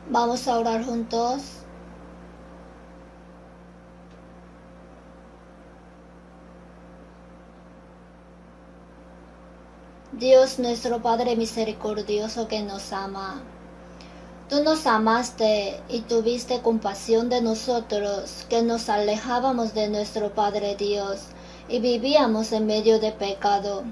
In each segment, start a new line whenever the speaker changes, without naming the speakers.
Vamos a orar juntos. Dios nuestro Padre misericordioso que nos ama, tú nos amaste y tuviste compasión de nosotros, que nos alejábamos de nuestro Padre Dios y vivíamos en medio de pecado.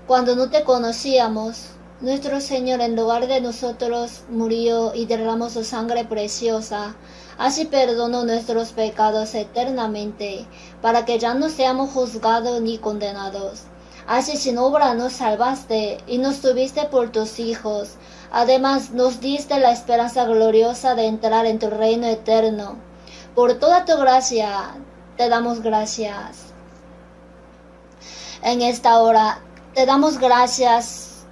Cuando no te conocíamos, nuestro Señor en lugar de nosotros murió y derramó su sangre preciosa. Así perdonó nuestros pecados eternamente, para que ya no seamos juzgados ni condenados. Así sin obra nos salvaste y nos tuviste por tus hijos. Además nos diste la esperanza gloriosa de entrar en tu reino eterno. Por toda tu gracia te damos gracias. En esta hora te damos gracias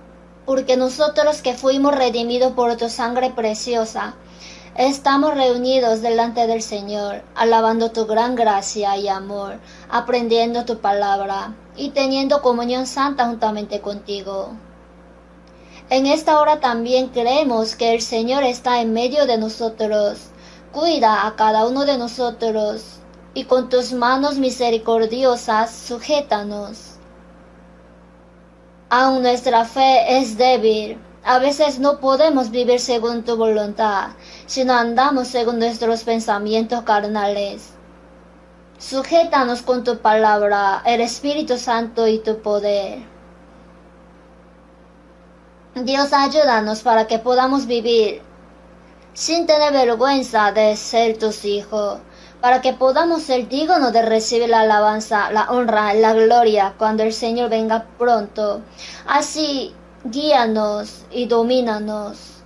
porque nosotros que fuimos redimidos por tu sangre preciosa, estamos reunidos delante del Señor, alabando tu gran gracia y amor, aprendiendo tu palabra y teniendo comunión santa juntamente contigo. En esta hora también creemos que el Señor está en medio de nosotros. Cuida a cada uno de nosotros y con tus manos misericordiosas sujétanos. Aun nuestra fe es débil. A veces no podemos vivir según tu voluntad, sino andamos según nuestros pensamientos carnales. Sujétanos con tu palabra, el Espíritu Santo y tu poder. Dios, ayúdanos para que podamos vivir sin tener vergüenza de ser tus hijos, para que podamos ser dignos de recibir la alabanza, la honra, la gloria cuando el Señor venga pronto. Así, guíanos y domínanos.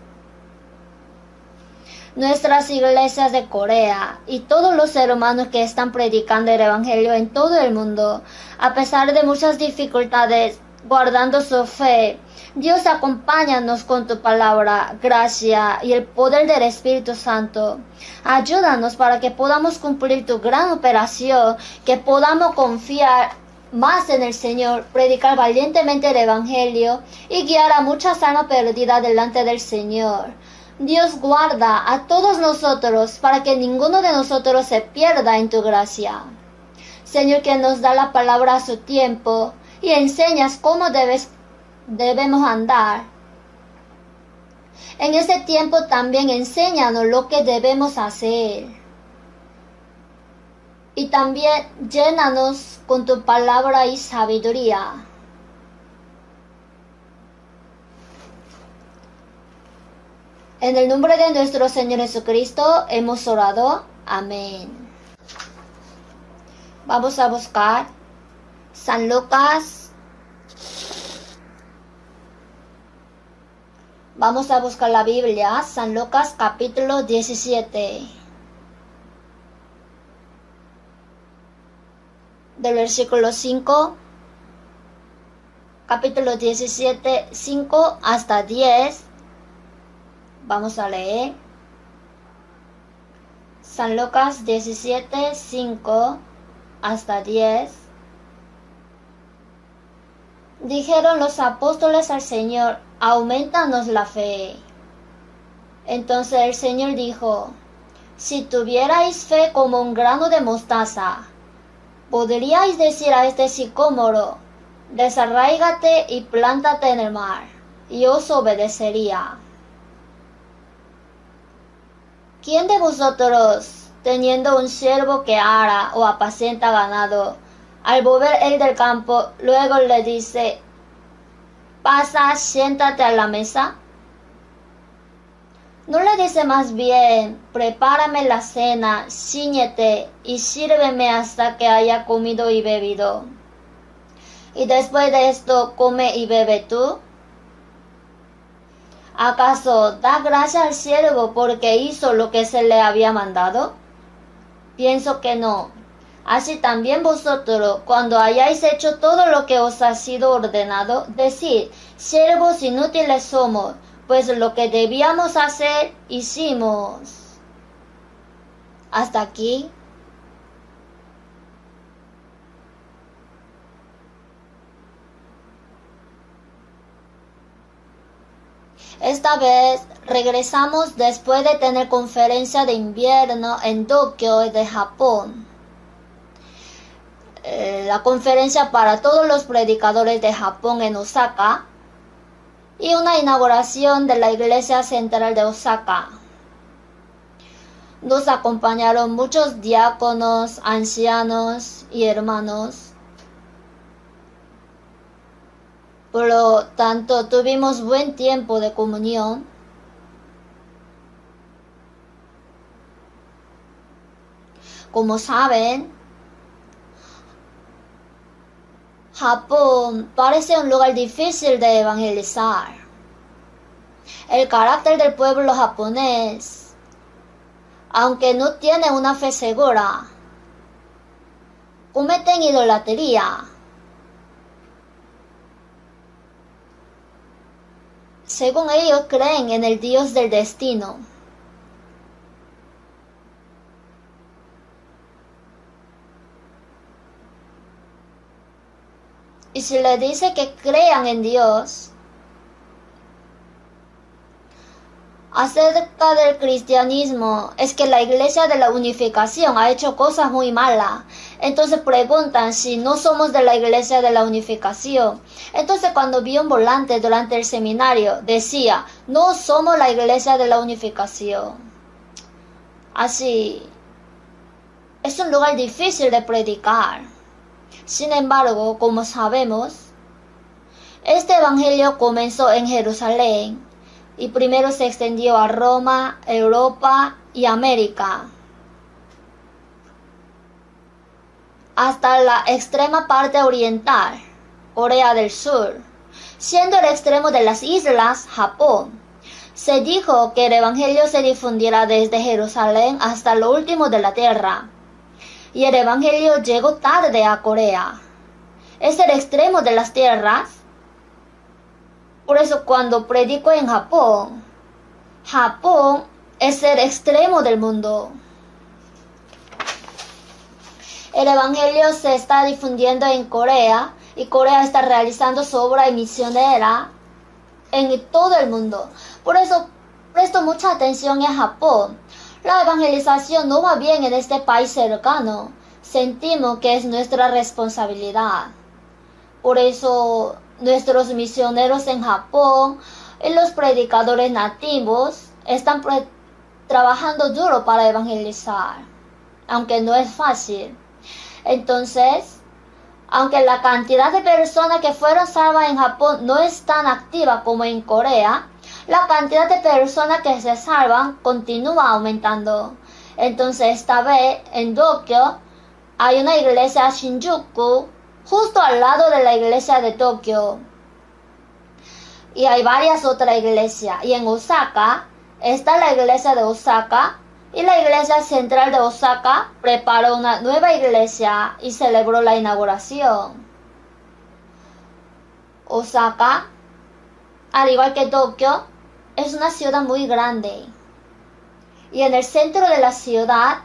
Nuestras iglesias de Corea y todos los hermanos que están predicando el Evangelio en todo el mundo, a pesar de muchas dificultades, guardando su fe, Dios, acompáñanos con tu palabra, gracia y el poder del Espíritu Santo. Ayúdanos para que podamos cumplir tu gran operación, que podamos confiar más en el Señor, predicar valientemente el Evangelio y guiar a muchas almas perdidas delante del Señor. Dios, guarda a todos nosotros para que ninguno de nosotros se pierda en tu gracia. Señor, que nos da la palabra a su tiempo y enseñas cómo debemos andar. En ese tiempo también enséñanos lo que debemos hacer. Y también llénanos con tu palabra y sabiduría. En el nombre de nuestro Señor Jesucristo hemos orado. Amén. Vamos a buscar San Lucas. Vamos a buscar la Biblia, San Lucas capítulo 17. Del versículo 5, capítulo 17, 5 hasta 10. Vamos a leer. San Lucas 17, 5 hasta 10. Dijeron los apóstoles al Señor: aumentanos la fe. Entonces el Señor dijo: si tuvierais fe como un grano de mostaza, podríais decir a este sicómoro: desarráigate y plántate en el mar, y os obedecería. ¿Quién de vosotros, teniendo un siervo que ara o apacienta ganado, al volver él del campo, luego le dice: pasa, siéntate a la mesa? ¿No le dice más bien: prepárame la cena, cíñete y sírveme hasta que haya comido y bebido? Y después de esto, come y bebe tú. ¿Acaso da gracia al siervo porque hizo lo que se le había mandado? Pienso que no. Así también vosotros, cuando hayáis hecho todo lo que os ha sido ordenado, decid: siervos inútiles somos, pues lo que debíamos hacer, hicimos. Hasta aquí. Esta vez regresamos después de tener conferencia de invierno en Tokio de Japón. La conferencia para todos los predicadores de Japón en Osaka y una inauguración de la iglesia central de Osaka. Nos acompañaron muchos diáconos, ancianos y hermanos. Por lo tanto, tuvimos buen tiempo de comunión. Como saben, Japón parece un lugar difícil de evangelizar. El carácter del pueblo japonés, aunque no tiene una fe segura, cometen idolatría. Según ellos creen en el Dios del destino. Y si le dice que crean en Dios, acerca del cristianismo es que la iglesia de la unificación ha hecho cosas muy malas. Entonces preguntan si no somos de la iglesia de la unificación. Entonces cuando vi un volante durante el seminario decía, no somos la iglesia de la unificación. Así, es un lugar difícil de predicar. Sin embargo, como sabemos, este evangelio comenzó en Jerusalén y primero se extendió a Roma, Europa y América, hasta la extrema parte oriental, Corea del Sur, siendo el extremo de las islas, Japón. Se dijo que el evangelio se difundiera desde Jerusalén hasta lo último de la tierra. Y el evangelio llegó tarde a Corea. Es el extremo de las tierras. Por eso cuando predico en Japón, Japón es el extremo del mundo. El evangelio se está difundiendo en Corea y Corea está realizando su obra misionera en todo el mundo. Por eso presto mucha atención en Japón. La evangelización no va bien en este país cercano. Sentimos que es nuestra responsabilidad. Por eso nuestros misioneros en Japón y los predicadores nativos están trabajando duro para evangelizar, aunque no es fácil. Entonces, aunque la cantidad de personas que fueron salvas en Japón no es tan activa como en Corea, la cantidad de personas que se salvan continúa aumentando. Entonces esta vez en Tokio hay una iglesia Shinjuku justo al lado de la iglesia de Tokio. Y hay varias otras iglesias. Y en Osaka está la iglesia de Osaka. Y la iglesia central de Osaka preparó una nueva iglesia y celebró la inauguración. Osaka, al igual que Tokio, es una ciudad muy grande. Y en el centro de la ciudad,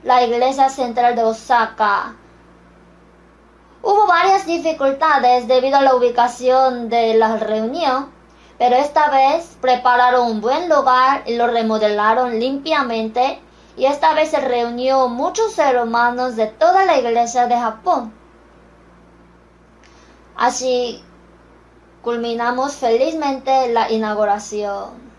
la iglesia central de Osaka, hubo varias dificultades debido a la ubicación de la reunión, pero esta vez prepararon un buen lugar y lo remodelaron limpiamente, y esta vez se reunió muchos hermanos de toda la iglesia de Japón. Así culminamos felizmente la inauguración.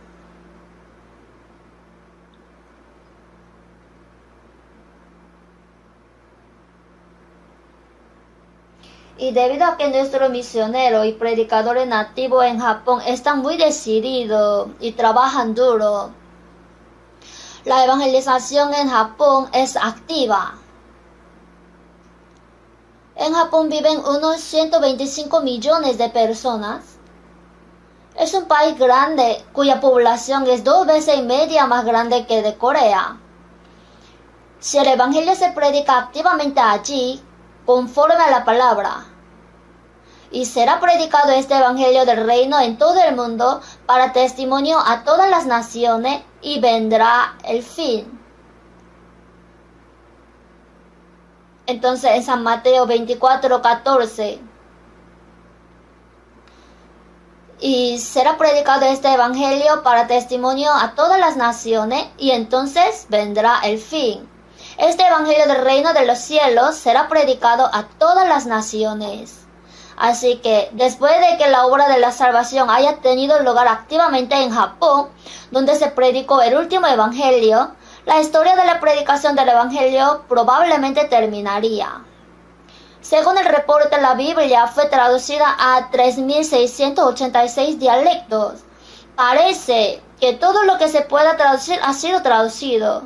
Y debido a que nuestros misioneros y predicadores nativos en Japón están muy decididos y trabajan duro, la evangelización en Japón es activa. En Japón viven unos 125 millones de personas. Es un país grande cuya población es 2 veces y media más grande que de Corea. Si el evangelio se predica activamente allí, conforme a la palabra, y será predicado este evangelio del reino en todo el mundo para testimonio a todas las naciones, y vendrá el fin. Entonces en San Mateo 24:14, y será predicado este evangelio para testimonio a todas las naciones, y entonces vendrá el fin. Este evangelio del reino de los cielos será predicado a todas las naciones. Así que después de que la obra de la salvación haya tenido lugar activamente en Japón, donde se predicó el último evangelio, la historia de la predicación del evangelio probablemente terminaría. Según el reporte, la Biblia fue traducida a 3.686 dialectos. Parece que todo lo que se pueda traducir ha sido traducido.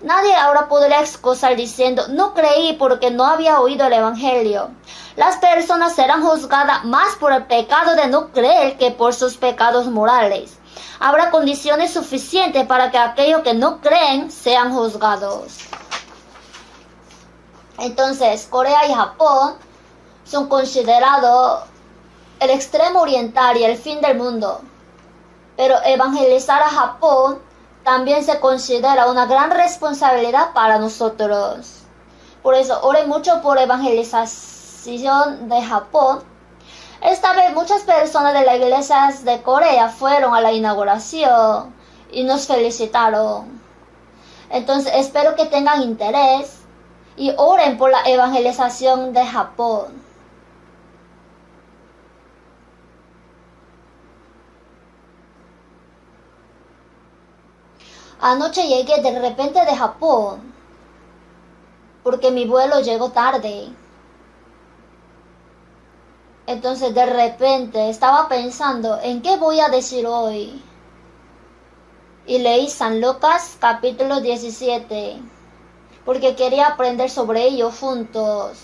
Nadie ahora podría excusar diciendo, no creí porque no había oído el evangelio. Las personas serán juzgadas más por el pecado de no creer que por sus pecados morales. Habrá condiciones suficientes para que aquellos que no creen sean juzgados. Entonces, Corea y Japón son considerados el extremo oriental y el fin del mundo. Pero evangelizar a Japón también se considera una gran responsabilidad para nosotros. Por eso, ore mucho por evangelización de Japón. Esta vez muchas personas de las iglesias de Corea fueron a la inauguración y nos felicitaron. Entonces, espero que tengan interés y oren por la evangelización de Japón. Anoche llegué de repente de Japón, porque mi vuelo llegó tarde. Entonces de repente estaba pensando en qué voy a decir hoy. Y leí San Lucas capítulo 17, porque quería aprender sobre ello juntos.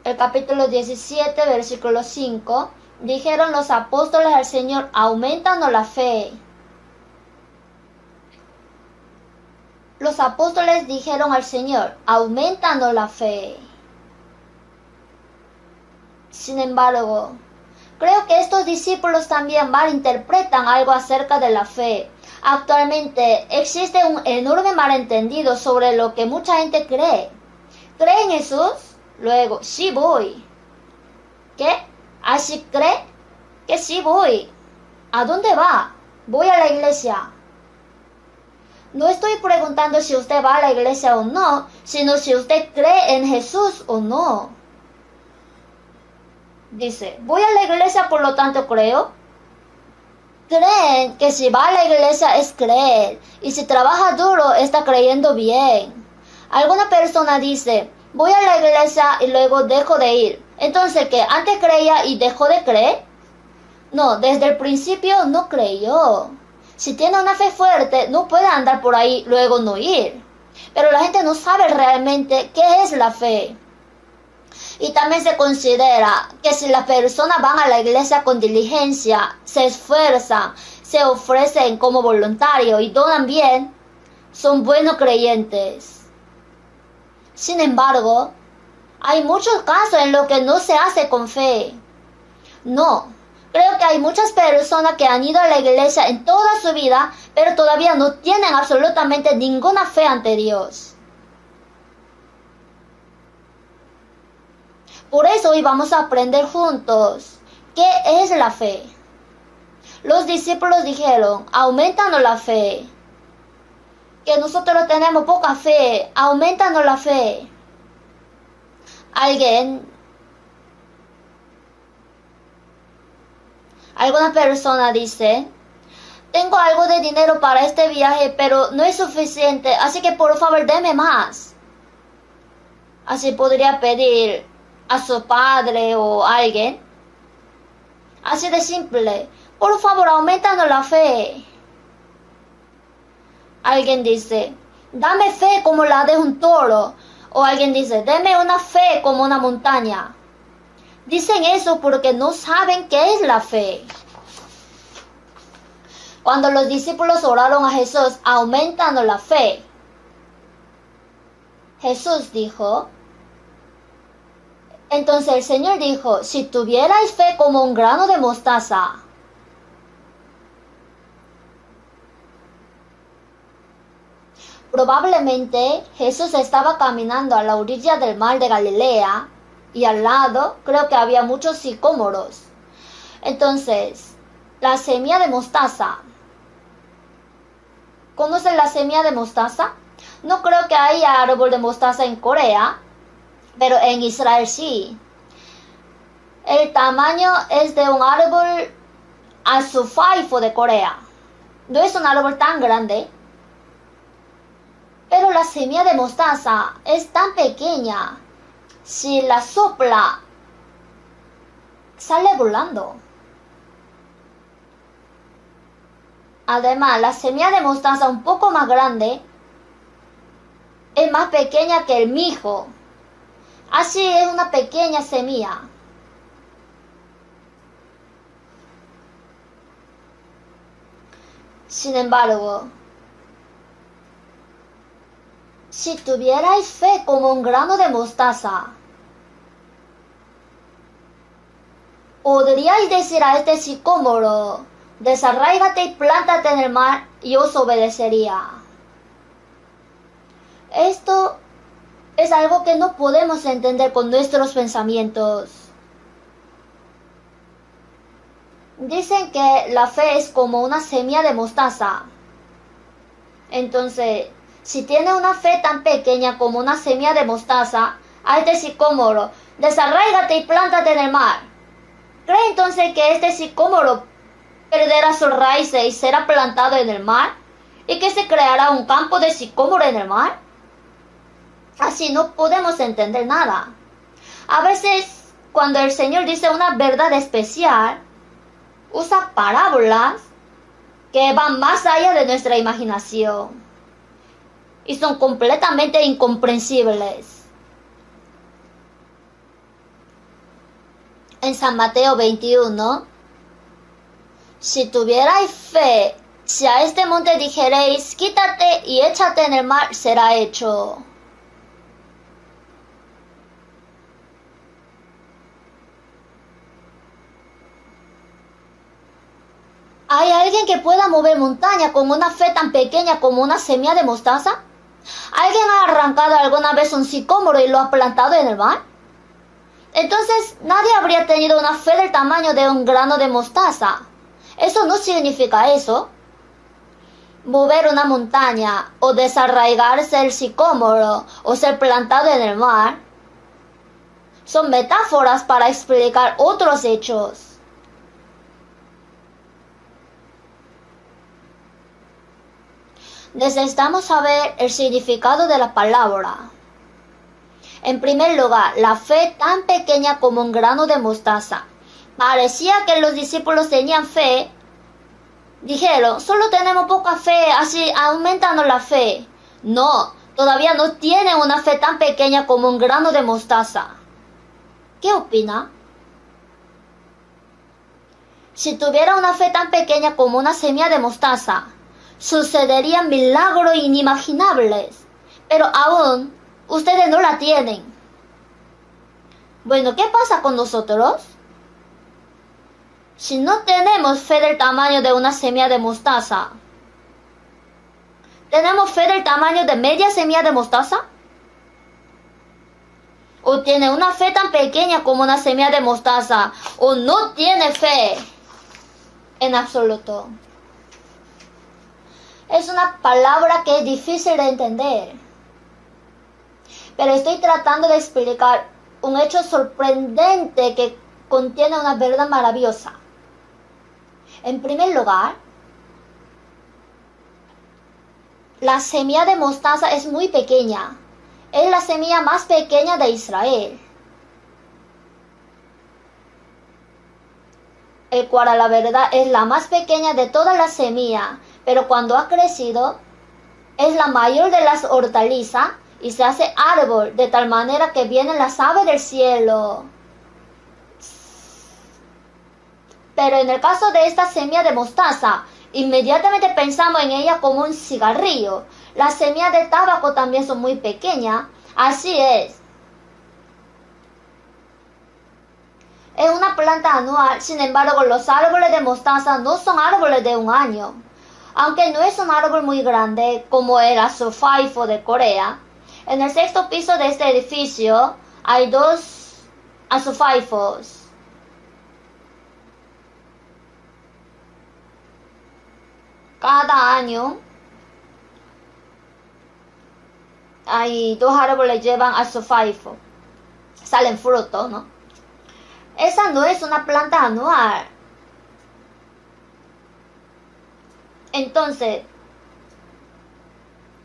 El capítulo 17, versículo 5. Dijeron los apóstoles al Señor, aumentanos la fe. Los apóstoles dijeron al Señor, aumentanos la fe. Sin embargo, creo que estos discípulos también malinterpretan algo acerca de la fe. Actualmente existe un enorme malentendido sobre lo que mucha gente cree. ¿Cree en Jesús? Luego, sí voy. ¿Qué? ¿Así cree? Que sí voy. ¿A dónde va? Voy a la iglesia. No estoy preguntando si usted va a la iglesia o no, sino si usted cree en Jesús o no. Dice, voy a la iglesia, por lo tanto creo. Creen que si va a la iglesia es creer, y si trabaja duro está creyendo bien. Alguna persona dice, voy a la iglesia y luego dejo de ir. Entonces, ¿qué? ¿Antes creía y dejó de creer? No, desde el principio no creyó. Si tiene una fe fuerte, no puede andar por ahí luego no ir. Pero la gente no sabe realmente qué es la fe. Y también se considera que si las personas van a la iglesia con diligencia, se esfuerzan, se ofrecen como voluntarios y donan bien, son buenos creyentes. Sin embargo, hay muchos casos en los que no se hace con fe. No, creo que hay muchas personas que han ido a la iglesia en toda su vida, pero todavía no tienen absolutamente ninguna fe ante Dios. Por eso hoy vamos a aprender juntos qué es la fe. Los discípulos dijeron, aumentanos la fe. Que nosotros tenemos poca fe, aumentanos la fe. Alguna persona dice, tengo algo de dinero para este viaje, pero no es suficiente, así que por favor deme más. Así podría pedir a su padre o a alguien. Así de simple, por favor aumentanos la fe. Alguien dice, dame fe como la de un toro. O alguien dice, deme una fe como una montaña. Dicen eso porque no saben qué es la fe. Cuando los discípulos oraron a Jesús, aumentanos la fe, Jesús dijo, entonces el Señor dijo, si tuvierais fe como un grano de mostaza. Probablemente Jesús estaba caminando a la orilla del mar de Galilea y al lado creo que había muchos sicómoros. Entonces, la semilla de mostaza. ¿Conocen la semilla de mostaza? No creo que haya árbol de mostaza en Corea, pero en Israel sí. El tamaño es de un árbol azufaifo de Corea. No es un árbol tan grande. Pero la semilla de mostaza es tan pequeña. Si la sopla, sale volando. Además, la semilla de mostaza un poco más grande es más pequeña que el mijo. Así es una pequeña semilla. Sin embargo, si tuvierais fe como un grano de mostaza, podríais decir a este sicómoro: desarráigate y plántate en el mar, y os obedecería. Esto es algo que no podemos entender con nuestros pensamientos. Dicen que la fe es como una semilla de mostaza. Entonces, si tiene una fe tan pequeña como una semilla de mostaza, a este sicómoro: desarráigate y plántate en el mar. ¿Cree entonces que este sicómoro perderá sus raíces y será plantado en el mar? ¿Y que se creará un campo de sicómoro en el mar? Así no podemos entender nada. A veces, cuando el Señor dice una verdad especial, usa parábolas que van más allá de nuestra imaginación y son completamente incomprensibles. En San Mateo 21, si tuvierais fe, si a este monte dijereis: quítate y échate en el mar, será hecho. ¿Hay alguien que pueda mover montaña con una fe tan pequeña como una semilla de mostaza? ¿Alguien ha arrancado alguna vez un sicómoro y lo ha plantado en el mar? Entonces nadie habría tenido una fe del tamaño de un grano de mostaza. Eso no significa eso. Mover una montaña, o desarraigarse el sicómoro, o ser plantado en el mar, son metáforas para explicar otros hechos. Necesitamos saber el significado de la palabra. En primer lugar, la fe tan pequeña como un grano de mostaza. Parecía que los discípulos tenían fe. Dijeron: solo tenemos poca fe, así aumentanos la fe. No, todavía no tienen una fe tan pequeña como un grano de mostaza. ¿Qué opina? Si tuviera una fe tan pequeña como una semilla de mostaza, sucederían milagros inimaginables, pero aún ustedes no la tienen. Bueno, ¿qué pasa con nosotros? Si no tenemos fe del tamaño de una semilla de mostaza, ¿tenemos fe del tamaño de media semilla de mostaza? ¿O tiene una fe tan pequeña como una semilla de mostaza, o no tiene fe en absoluto? Es una palabra que es difícil de entender, pero estoy tratando de explicar un hecho sorprendente que contiene una verdad maravillosa. En primer lugar, la semilla de mostaza es muy pequeña. Es la semilla más pequeña de Israel, el cual a la verdad es la más pequeña de todas las semillas, pero cuando ha crecido es la mayor de las hortalizas y se hace árbol, de tal manera que vienen las aves del cielo. Pero en el caso de esta semilla de mostaza, inmediatamente pensamos en ella como un cigarrillo. Las semillas de tabaco también son muy pequeñas. Así es. Es una planta anual, sin embargo, los árboles de mostaza no son árboles de un año. Aunque no es un árbol muy grande como el azufaifo de Corea, en el sexto piso de este edificio hay dos azofaifos. Cada año hay 2 árboles llevan azofaifo. Salen frutos, ¿no? Esa no es una planta anual. Entonces,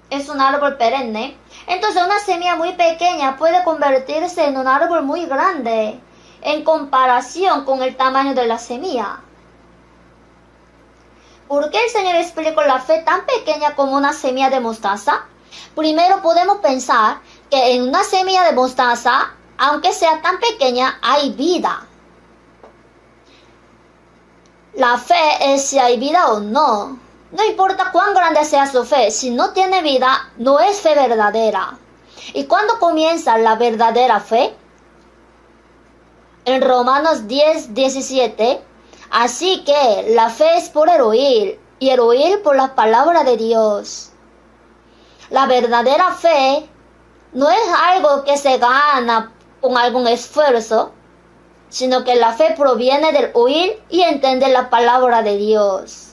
es un árbol perenne. Entonces, una semilla muy pequeña puede convertirse en un árbol muy grande en comparación con el tamaño de la semilla. ¿Por qué el Señor explicó la fe tan pequeña como una semilla de mostaza? Primero podemos pensar que en una semilla de mostaza, aunque sea tan pequeña, hay vida. La fe es si hay vida o no. No importa cuán grande sea su fe, si no tiene vida, no es fe verdadera. ¿Y cuándo comienza la verdadera fe? En Romanos 10:17, así que la fe es por el oír, y el oír por la palabra de Dios. La verdadera fe no es algo que se gana con algún esfuerzo, sino que la fe proviene del oír y entender la palabra de Dios.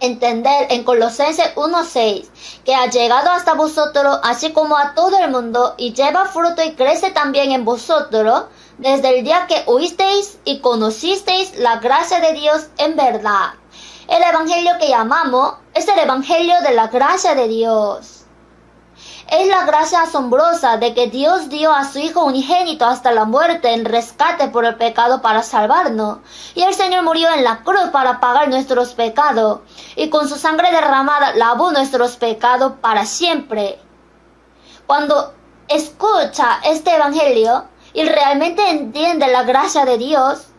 Entender en Colosenses 1:6 que ha llegado hasta vosotros, así como a todo el mundo, y lleva fruto y crece también en vosotros, desde el día que oísteis y conocisteis la gracia de Dios en verdad. El evangelio que llamamos es el evangelio de la gracia de Dios. Es la gracia asombrosa de que Dios dio a su Hijo unigénito hasta la muerte en rescate por el pecado para salvarnos. Y el Señor murió en la cruz para pagar nuestros pecados. Y con su sangre derramada lavó nuestros pecados para siempre. Cuando escucha este evangelio y realmente entiende la gracia de Dios,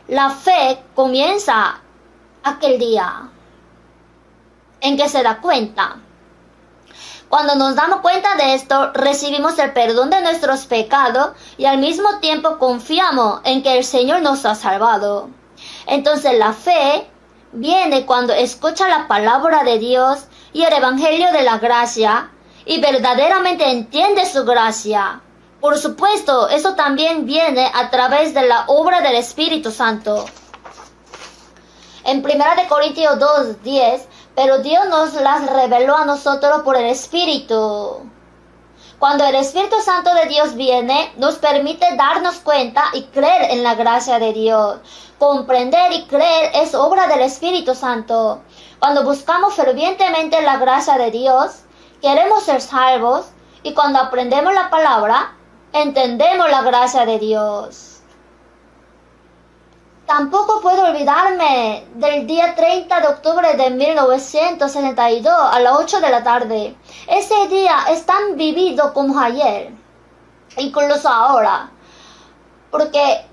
la fe comienza aquel día en que se da cuenta. Cuando nos damos cuenta de esto, recibimos el perdón de nuestros pecados y al mismo tiempo confiamos en que el Señor nos ha salvado. Entonces la fe viene cuando escucha la palabra de Dios y el evangelio de la gracia y verdaderamente entiende su gracia. Por supuesto, eso también viene a través de la obra del Espíritu Santo. En 1 Corintios 2:10, pero Dios nos las reveló a nosotros por el Espíritu. Cuando el Espíritu Santo de Dios viene, nos permite darnos cuenta y creer en la gracia de Dios. Comprender y creer es obra del Espíritu Santo. Cuando buscamos fervientemente la gracia de Dios, queremos ser salvos, y cuando aprendemos la palabra, entendemos la gracia de Dios. Tampoco puedo olvidarme del día 30 de octubre de 1962 a las 8 de la tarde. Ese día es tan vivido como ayer, incluso ahora, porque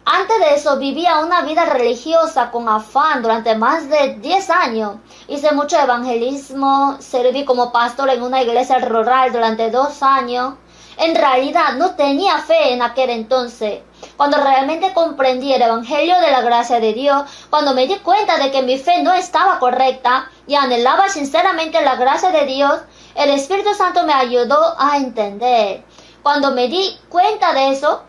antes de eso vivía una vida religiosa con afán durante más de 10 años. Hice mucho evangelismo, serví como pastor en una iglesia rural durante 2 años. En realidad no tenía fe en aquel entonces. Cuando realmente comprendí el evangelio de la gracia de Dios, cuando me di cuenta de que mi fe no estaba correcta y anhelaba sinceramente la gracia de Dios, el Espíritu Santo me ayudó a entender. Cuando me di cuenta de eso,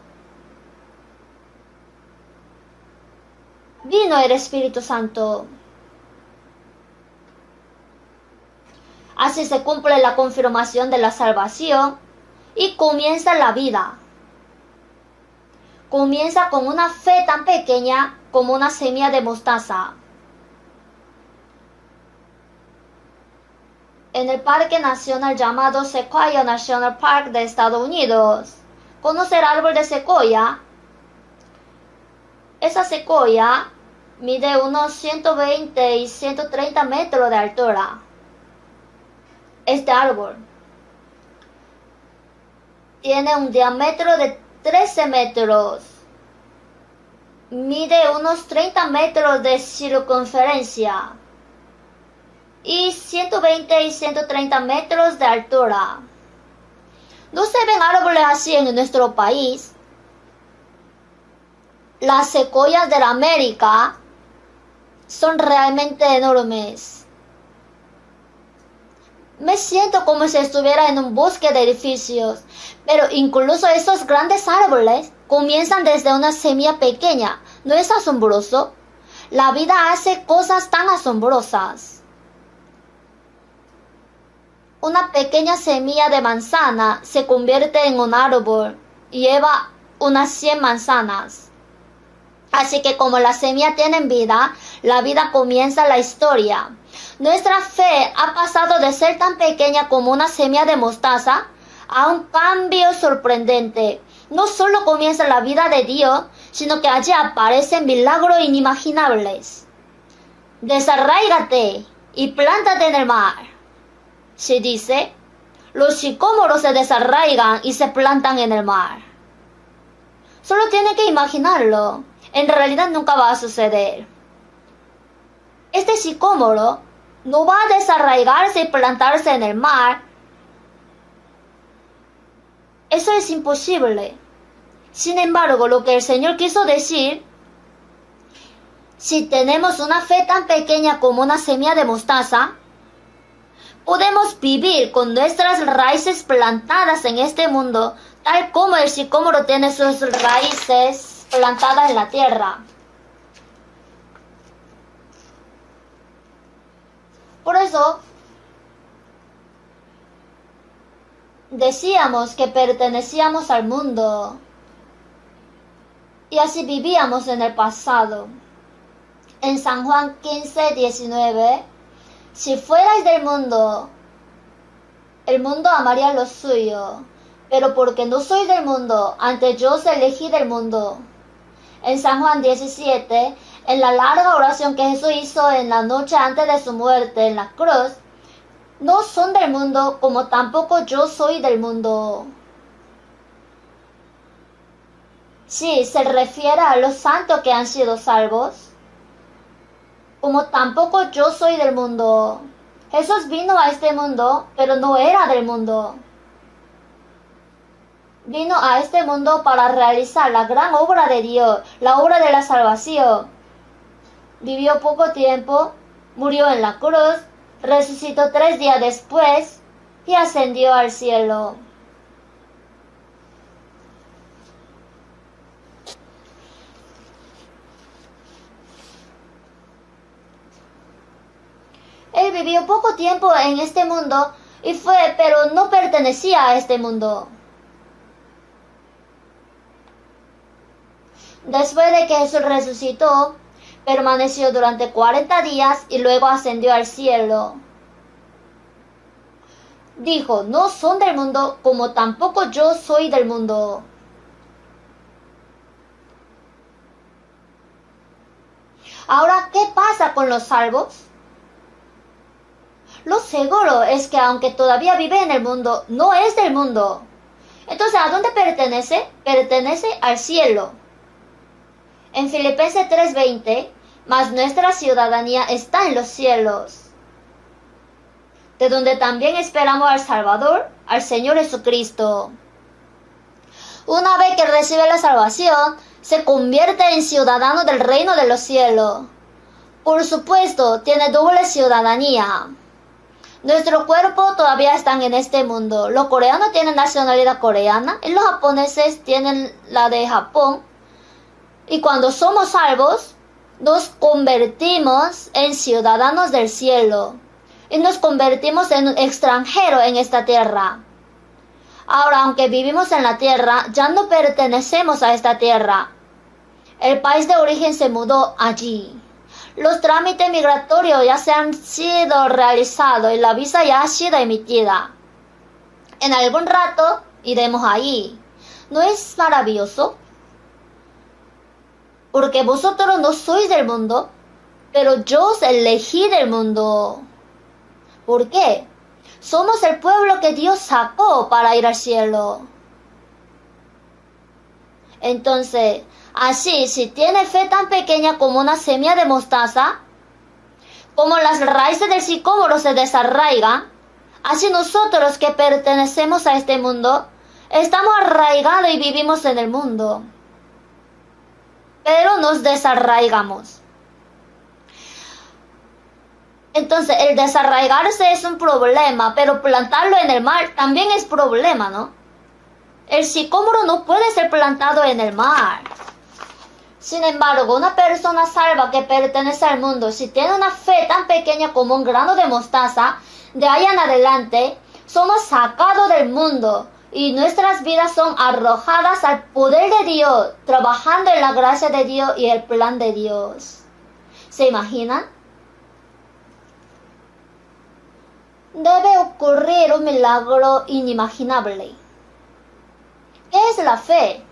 vino el Espíritu Santo. Así se cumple la confirmación de la salvación y comienza la vida. Comienza con una fe tan pequeña como una semilla de mostaza. En el parque nacional llamado Sequoia National Park de Estados Unidos, ¿conoce el árbol de secoya? Esa secoya mide unos 120 y 130 metros de altura. Este árbol tiene un diámetro de 13 metros. Mide unos 30 metros de circunferencia y 120 y 130 metros de altura. No se ven árboles así en nuestro país. Las secoyas de la América son realmente enormes. Me siento como si estuviera en un bosque de edificios, pero incluso esos grandes árboles comienzan desde una semilla pequeña. ¿No es asombroso? La vida hace cosas tan asombrosas. Una pequeña semilla de manzana se convierte en un árbol y lleva unas 100 manzanas. Así que como las semillas tienen vida, la vida comienza la historia. Nuestra fe ha pasado de ser tan pequeña como una semilla de mostaza a un cambio sorprendente. No solo comienza la vida de Dios, sino que allí aparecen milagros inimaginables. Desarráigate y plántate en el mar. Se dice, los sicómoros se desarraigan y se plantan en el mar. Solo tiene que imaginarlo. En realidad nunca va a suceder. Este sicómoro no va a desarraigarse y plantarse en el mar. Eso es imposible. Sin embargo, lo que el Señor quiso decir, si tenemos una fe tan pequeña como una semilla de mostaza, podemos vivir con nuestras raíces plantadas en este mundo, tal como el sicómoro tiene sus raíces plantadas en la tierra. Por eso, decíamos que pertenecíamos al mundo y así vivíamos en el pasado. En San Juan 15:19, si fuerais del mundo, el mundo amaría lo suyo, pero porque no soy del mundo, antes yo os elegí del mundo. En San Juan 17, en la larga oración que Jesús hizo en la noche antes de su muerte en la cruz, no son del mundo como tampoco yo soy del mundo. Sí, se refiere a los santos que han sido salvos, como tampoco yo soy del mundo. Jesús vino a este mundo, pero no era del mundo. Vino a este mundo para realizar la gran obra de Dios, la obra de la salvación. Vivió poco tiempo, murió en la cruz, resucitó 3 días después y ascendió al cielo. Él vivió poco tiempo en este mundo pero no pertenecía a este mundo. Después de que Jesús resucitó, permaneció durante 40 días y luego ascendió al cielo. Dijo, no son del mundo como tampoco yo soy del mundo. Ahora, ¿qué pasa con los salvos? Lo seguro es que aunque todavía vive en el mundo, no es del mundo. Entonces, ¿a dónde pertenece? Pertenece al cielo. En Filipenses 3:20, mas nuestra ciudadanía está en los cielos, de donde también esperamos al Salvador, al Señor Jesucristo. Una vez que recibe la salvación, se convierte en ciudadano del reino de los cielos. Por supuesto, tiene doble ciudadanía. Nuestro cuerpo todavía están en este mundo. Los coreanos tienen nacionalidad coreana y los japoneses tienen la de Japón. Y cuando somos salvos, nos convertimos en ciudadanos del cielo y nos convertimos en un extranjero en esta tierra. Ahora, aunque vivimos en la tierra, ya no pertenecemos a esta tierra. El país de origen se mudó allí. Los trámites migratorios ya se han sido realizados y la visa ya ha sido emitida. En algún rato iremos allí. ¿No es maravilloso? Porque vosotros no sois del mundo, pero yo os elegí del mundo. ¿Por qué? Somos el pueblo que Dios sacó para ir al cielo. Entonces, así, si tiene fe tan pequeña como una semilla de mostaza, como las raíces del sicómoro se desarraigan, así nosotros que pertenecemos a este mundo, estamos arraigados y vivimos en el mundo. Pero nos desarraigamos. Entonces, el desarraigarse es un problema, pero plantarlo en el mar también es problema, ¿no? El sicómoro no puede ser plantado en el mar. Sin embargo, una persona salva que pertenece al mundo, si tiene una fe tan pequeña como un grano de mostaza, de ahí en adelante, somos sacados del mundo y nuestras vidas son arrojadas al poder de Dios, trabajando en la gracia de Dios y el plan de Dios. ¿Se imaginan? Debe ocurrir un milagro inimaginable. ¿Qué es la fe?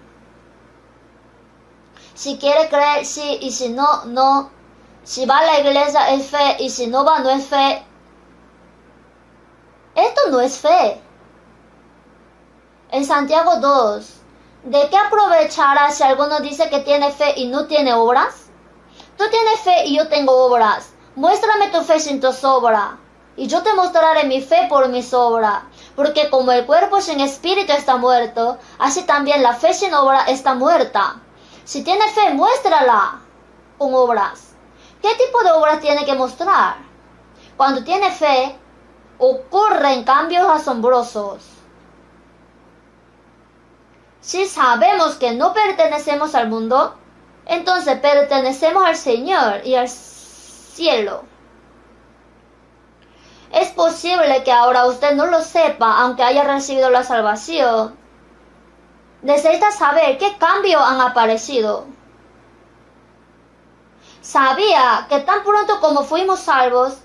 Si quiere creer, sí, y si no, no. Si va a la iglesia es fe, y si no va, no es fe. Esto no es fe. En Santiago 2, ¿de qué aprovechará si alguno dice que tiene fe y no tiene obras? Tú tienes fe y yo tengo obras. Muéstrame tu fe sin tus obras, y yo te mostraré mi fe por mis obras. Porque como el cuerpo sin espíritu está muerto, así también la fe sin obra está muerta. Si tiene fe, muéstrala con obras. ¿Qué tipo de obras tiene que mostrar? Cuando tiene fe, ocurren cambios asombrosos. Si sabemos que no pertenecemos al mundo, entonces pertenecemos al Señor y al cielo. Es posible que ahora usted no lo sepa, aunque haya recibido la salvación. Necesita saber qué cambios han aparecido. ¿Sabía que tan pronto como fuimos salvos,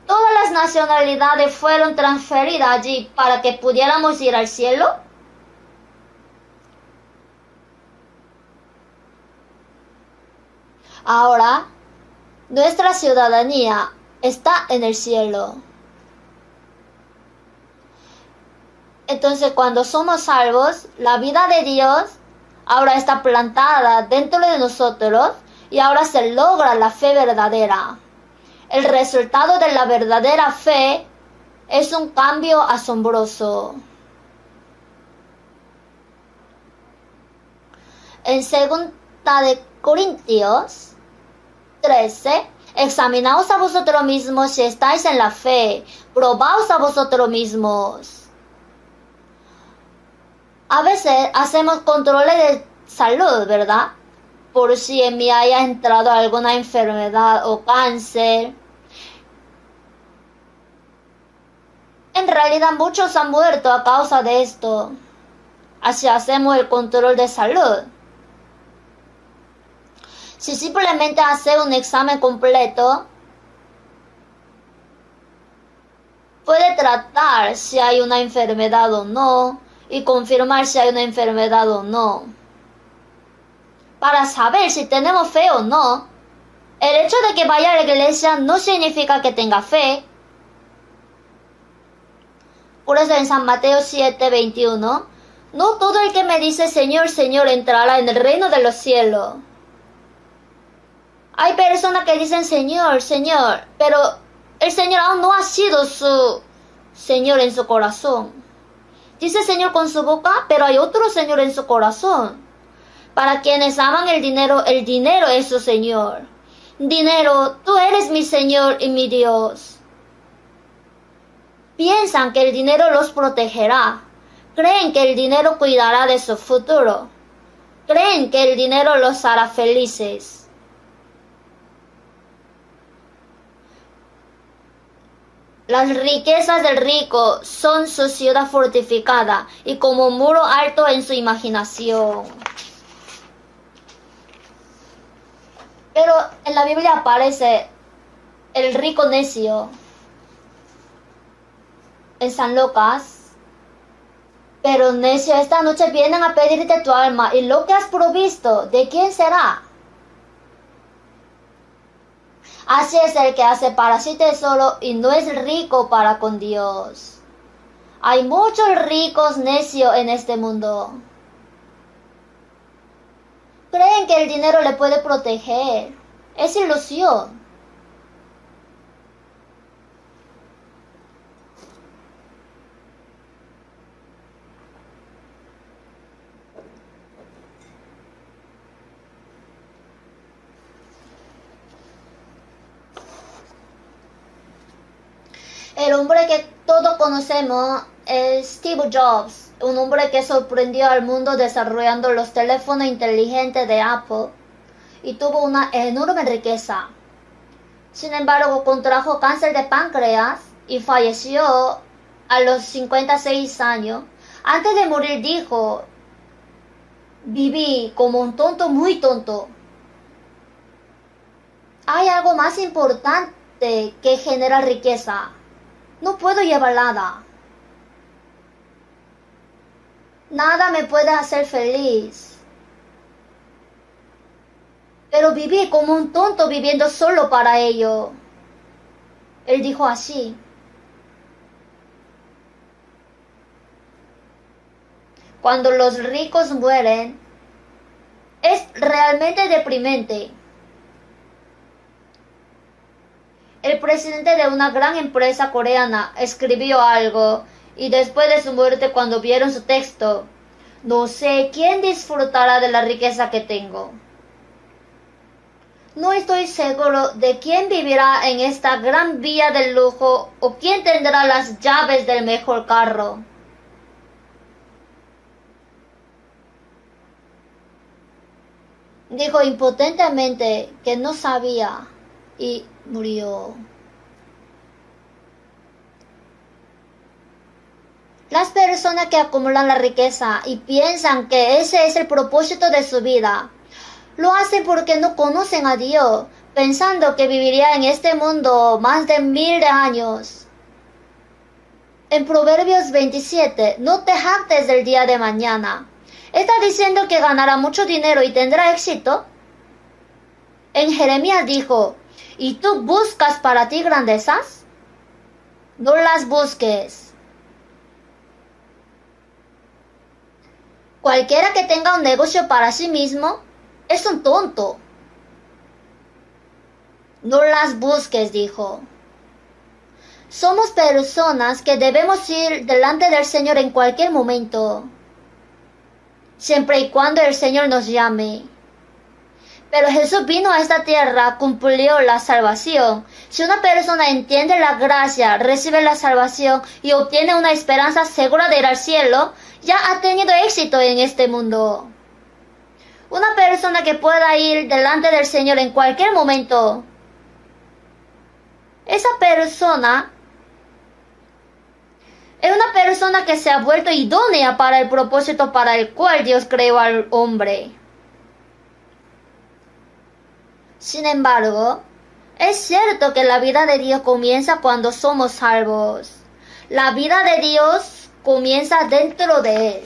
todas las nacionalidades fueron transferidas allí para que pudiéramos ir al cielo? Ahora, nuestra ciudadanía está en el cielo. Entonces, cuando somos salvos, la vida de Dios ahora está plantada dentro de nosotros y ahora se logra la fe verdadera. El resultado de la verdadera fe es un cambio asombroso. En 2 de Corintios 13, examinaos a vosotros mismos si estáis en la fe, probaos a vosotros mismos. A veces hacemos controles de salud, ¿verdad? Por si en mí haya entrado alguna enfermedad o cáncer. En realidad muchos han muerto a causa de esto. Así hacemos el control de salud. Si simplemente hace un examen completo, puede tratar si hay una enfermedad o no y confirmar si hay una enfermedad o no. Para saber si tenemos fe o no, el hecho de que vaya a la iglesia no significa que tenga fe. Por eso en San Mateo 7:21, no todo el que me dice Señor, Señor entrará en el reino de los cielos. Hay personas que dicen Señor, Señor, pero el Señor aún no ha sido su Señor en su corazón. Dice Señor con su boca, pero hay otro Señor en su corazón. Para quienes aman el dinero es su Señor. Dinero, tú eres mi Señor y mi Dios. Piensan que el dinero los protegerá. Creen que el dinero cuidará de su futuro. Creen que el dinero los hará felices. Las riquezas del rico son su ciudad fortificada y como un muro alto en su imaginación. Pero en la Biblia aparece el rico necio en San Lucas. Pero necio, esta noche vienen a pedirte tu alma y lo que has provisto, ¿de quién será? Así es el que hace para sí tesoro y no es rico para con Dios. Hay muchos ricos necios en este mundo. Creen que el dinero le puede proteger. Es ilusión. El hombre que todos conocemos es Steve Jobs, un hombre que sorprendió al mundo desarrollando los teléfonos inteligentes de Apple y tuvo una enorme riqueza. Sin embargo, contrajo cáncer de páncreas y falleció a los 56 años. Antes de morir dijo: viví como un tonto, muy tonto. Hay algo más importante que generar riqueza. No puedo llevar nada. Nada me puede hacer feliz. Pero viví como un tonto viviendo solo para ello. Él dijo así. Cuando los ricos mueren, es realmente deprimente. El presidente de una gran empresa coreana escribió algo y después de su muerte, cuando vieron su texto, no sé quién disfrutará de la riqueza que tengo. No estoy seguro de quién vivirá en esta gran vía del lujo o quién tendrá las llaves del mejor carro. Dijo impotentemente que no sabía y murió. Las personas que acumulan la riqueza y piensan que ese es el propósito de su vida, lo hacen porque no conocen a Dios, pensando que viviría en este mundo más de 1000 años. En Proverbios 27, no te jactes del día de mañana. ¿Está diciendo que ganará mucho dinero y tendrá éxito? En Jeremías dijo: ¿y tú buscas para ti grandezas? No las busques. Cualquiera que tenga un negocio para sí mismo es un tonto. No las busques, dijo. Somos personas que debemos ir delante del Señor en cualquier momento, siempre y cuando el Señor nos llame. Pero Jesús vino a esta tierra, cumplió la salvación. Si una persona entiende la gracia, recibe la salvación y obtiene una esperanza segura de ir al cielo, ya ha tenido éxito en este mundo. Una persona que pueda ir delante del Señor en cualquier momento, esa persona es una persona que se ha vuelto idónea para el propósito para el cual Dios creó al hombre. Sin embargo, es cierto que la vida de Dios comienza cuando somos salvos. La vida de Dios comienza dentro de Él.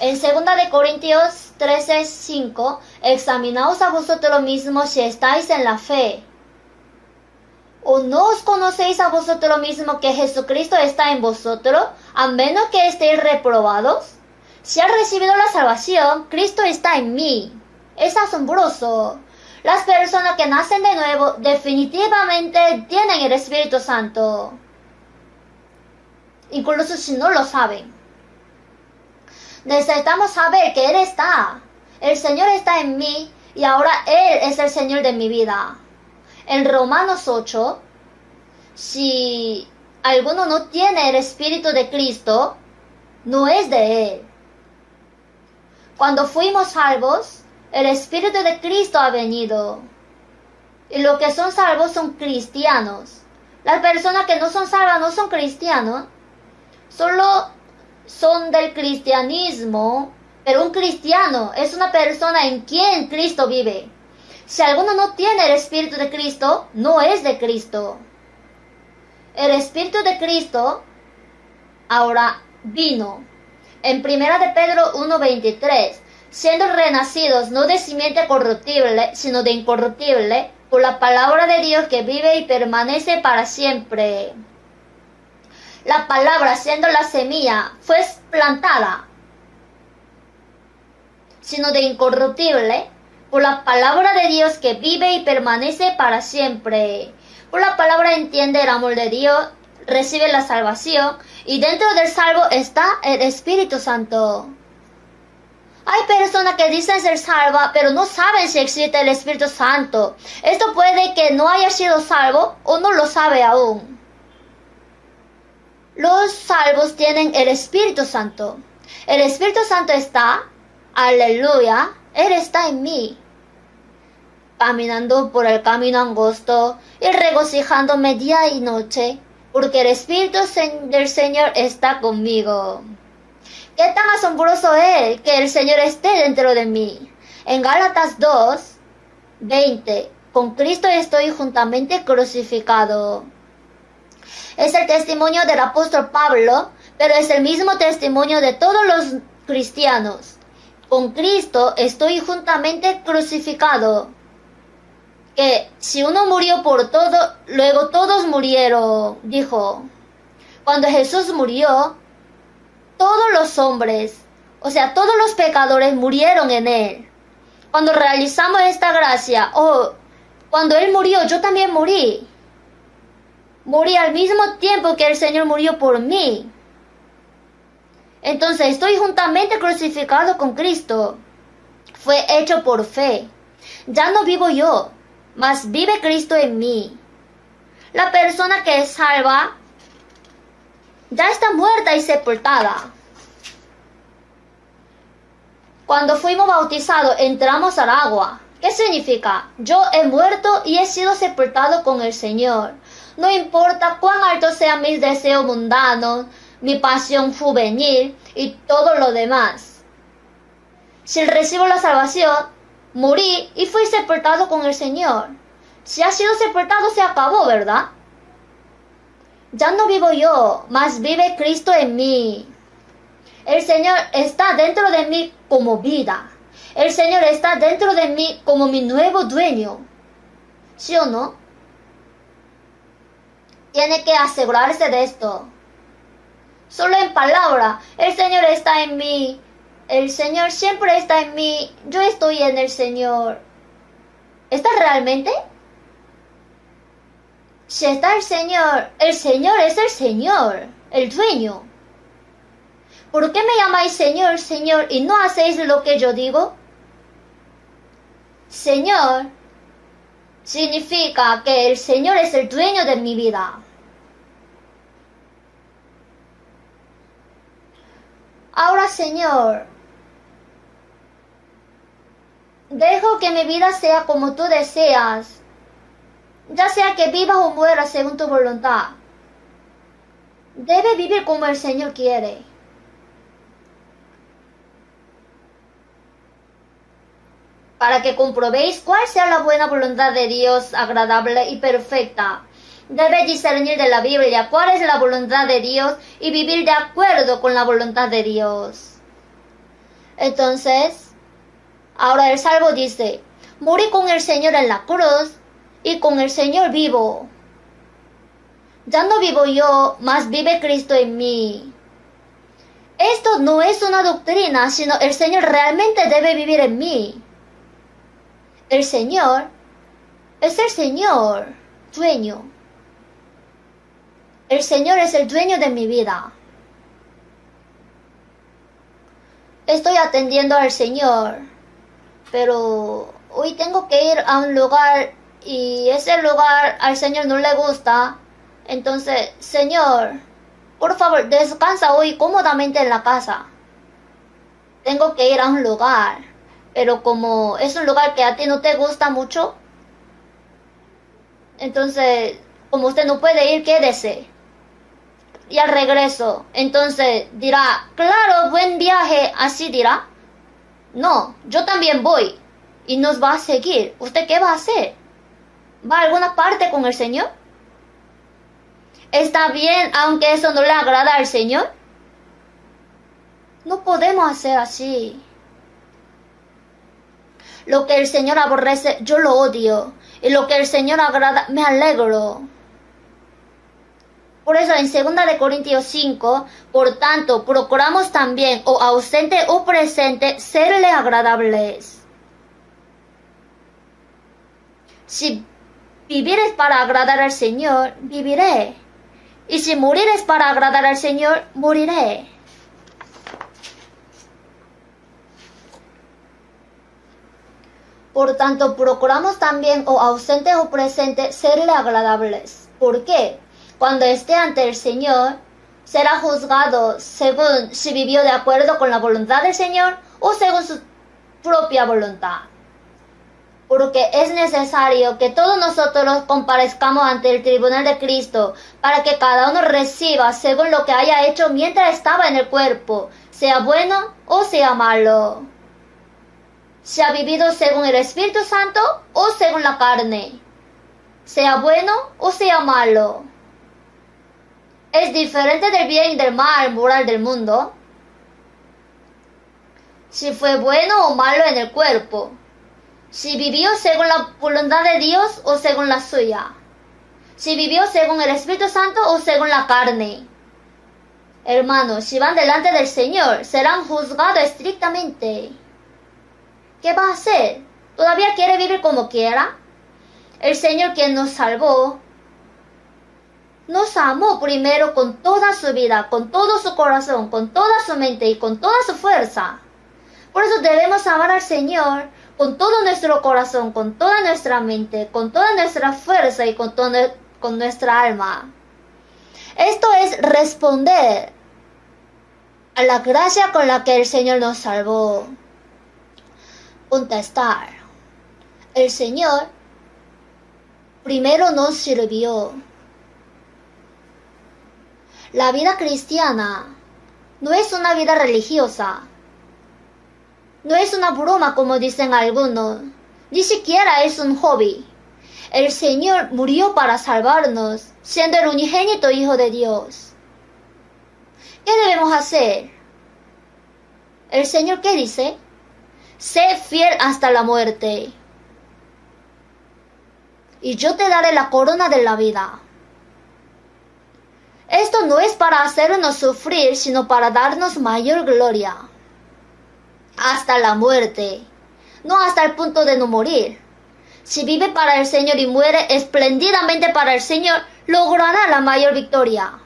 En 2 Corintios 13:5, examinaos a vosotros mismos si estáis en la fe. ¿O no os conocéis a vosotros mismos que Jesucristo está en vosotros, a menos que estéis reprobados? Si has recibido la salvación, Cristo está en mí. Es asombroso. Las personas que nacen de nuevo definitivamente tienen el Espíritu Santo, incluso si no lo saben. Necesitamos saber que Él está. El Señor está en mí y ahora Él es el Señor de mi vida. En Romanos 8, si alguno no tiene el Espíritu de Cristo, no es de Él. Cuando fuimos salvos, el Espíritu de Cristo ha venido. Y los que son salvos son cristianos. Las personas que no son salvas no son cristianos. Solo son del cristianismo. Pero un cristiano es una persona en quien Cristo vive. Si alguno no tiene el Espíritu de Cristo, no es de Cristo. El Espíritu de Cristo ahora vino. En 1 de Pedro 1:23, siendo renacidos no de simiente corruptible, sino de incorruptible, por la palabra de Dios que vive y permanece para siempre. La palabra, siendo la semilla, fue plantada, sino de incorruptible, por la palabra de Dios que vive y permanece para siempre. Por la palabra entiende el amor de Dios, recibe la salvación, y dentro del salvo está el Espíritu Santo. Hay personas que dicen ser salvas, pero no saben si existe el Espíritu Santo. Esto puede que no haya sido salvo o no lo sabe aún. Los salvos tienen el Espíritu Santo. El Espíritu Santo está, aleluya, Él está en mí. Caminando por el camino angosto y regocijándome día y noche, porque el Espíritu del Señor está conmigo. Qué tan asombroso es que el Señor esté dentro de mí. En Gálatas 2:20, con Cristo estoy juntamente crucificado. Es el testimonio del apóstol Pablo, pero es el mismo testimonio de todos los cristianos. Con Cristo estoy juntamente crucificado. Que si uno murió por todo, luego todos murieron, dijo. Cuando Jesús murió, todos los hombres, o sea, todos los pecadores murieron en Él. Cuando realizamos esta gracia, cuando Él murió, yo también morí. Morí al mismo tiempo que el Señor murió por mí. Entonces estoy juntamente crucificado con Cristo. Fue hecho por fe. Ya no vivo yo, mas vive Cristo en mí. La persona que es salva ya está muerta y sepultada. Cuando fuimos bautizados, entramos al agua. ¿Qué significa? Yo he muerto y he sido sepultado con el Señor. No importa cuán altos sean mis deseos mundanos, mi pasión juvenil y todo lo demás. Si recibo la salvación, morí y fui sepultado con el Señor. Si ha sido sepultado, se acabó, ¿verdad? Ya no vivo yo, mas vive Cristo en mí. El Señor está dentro de mí como vida. El Señor está dentro de mí como mi nuevo dueño. ¿Sí o no? Tiene que asegurarse de esto. Solo en palabra, el Señor está en mí. El Señor siempre está en mí. Yo estoy en el Señor. ¿Estás realmente? Si está el Señor es el Señor, el dueño. ¿Por qué me llamáis Señor, Señor, y no hacéis lo que yo digo? Señor significa que el Señor es el dueño de mi vida. Ahora, Señor, dejo que mi vida sea como tú deseas, ya sea que vivas o mueras según tu voluntad. Debe vivir como el Señor quiere. Para que comprobéis cuál sea la buena voluntad de Dios, agradable y perfecta. Debe discernir de la Biblia cuál es la voluntad de Dios y vivir de acuerdo con la voluntad de Dios. Entonces, ahora el salvo dice, morí con el Señor en la cruz y con el Señor vivo. Ya no vivo yo, mas vive Cristo en mí. Esto no es una doctrina, sino el Señor realmente debe vivir en mí. El Señor es el Señor, dueño. El Señor es el dueño de mi vida. Estoy atendiendo al Señor, pero hoy tengo que ir a un lugar y ese lugar al Señor no le gusta. Entonces, Señor, por favor, descansa hoy cómodamente en la casa. Tengo que ir a un lugar, pero como es un lugar que a ti no te gusta mucho, entonces, como usted no puede ir, quédese. Y al regreso, entonces dirá, claro, buen viaje, así dirá. No, yo también voy y nos va a seguir. ¿Usted qué va a hacer? ¿Va a alguna parte con el Señor? ¿Está bien aunque eso no le agrada al Señor? No podemos hacer así. Lo que el Señor aborrece, yo lo odio. Y lo que el Señor agrada, me alegro. Por eso en 2 de Corintios 5, por tanto, procuramos también, o ausente o presente, serle agradables. Si vivir es para agradar al Señor, viviré. Y si morir es para agradar al Señor, moriré. Por tanto, procuramos también, o ausente o presente, serle agradables. ¿Por qué? Cuando esté ante el Señor, será juzgado según si vivió de acuerdo con la voluntad del Señor o según su propia voluntad. Porque es necesario que todos nosotros comparezcamos ante el tribunal de Cristo para que cada uno reciba según lo que haya hecho mientras estaba en el cuerpo, sea bueno o sea malo. Si ha vivido según el Espíritu Santo o según la carne, sea bueno o sea malo. Es diferente del bien y del mal moral del mundo. Si fue bueno o malo en el cuerpo. Si vivió según la voluntad de Dios o según la suya. Si vivió según el Espíritu Santo o según la carne. Hermanos, si van delante del Señor, serán juzgados estrictamente. ¿Qué va a hacer? ¿Todavía quiere vivir como quiera? El Señor, quien nos salvó, nos amó primero con toda su vida, con todo su corazón, con toda su mente y con toda su fuerza. Por eso debemos amar al Señor con todo nuestro corazón, con toda nuestra mente, con toda nuestra fuerza y con nuestra alma. Esto es responder a la gracia con la que el Señor nos salvó. Contestar. El Señor primero nos sirvió. La vida cristiana no es una vida religiosa. No es una broma como dicen algunos. Ni siquiera es un hobby. El Señor murió para salvarnos, siendo el unigénito Hijo de Dios. ¿Qué debemos hacer? El Señor, ¿qué dice? Sé fiel hasta la muerte, y yo te daré la corona de la vida. Esto no es para hacernos sufrir, sino para darnos mayor gloria. Hasta la muerte, no hasta el punto de no morir. Si vive para el Señor y muere espléndidamente para el Señor, logrará la mayor victoria.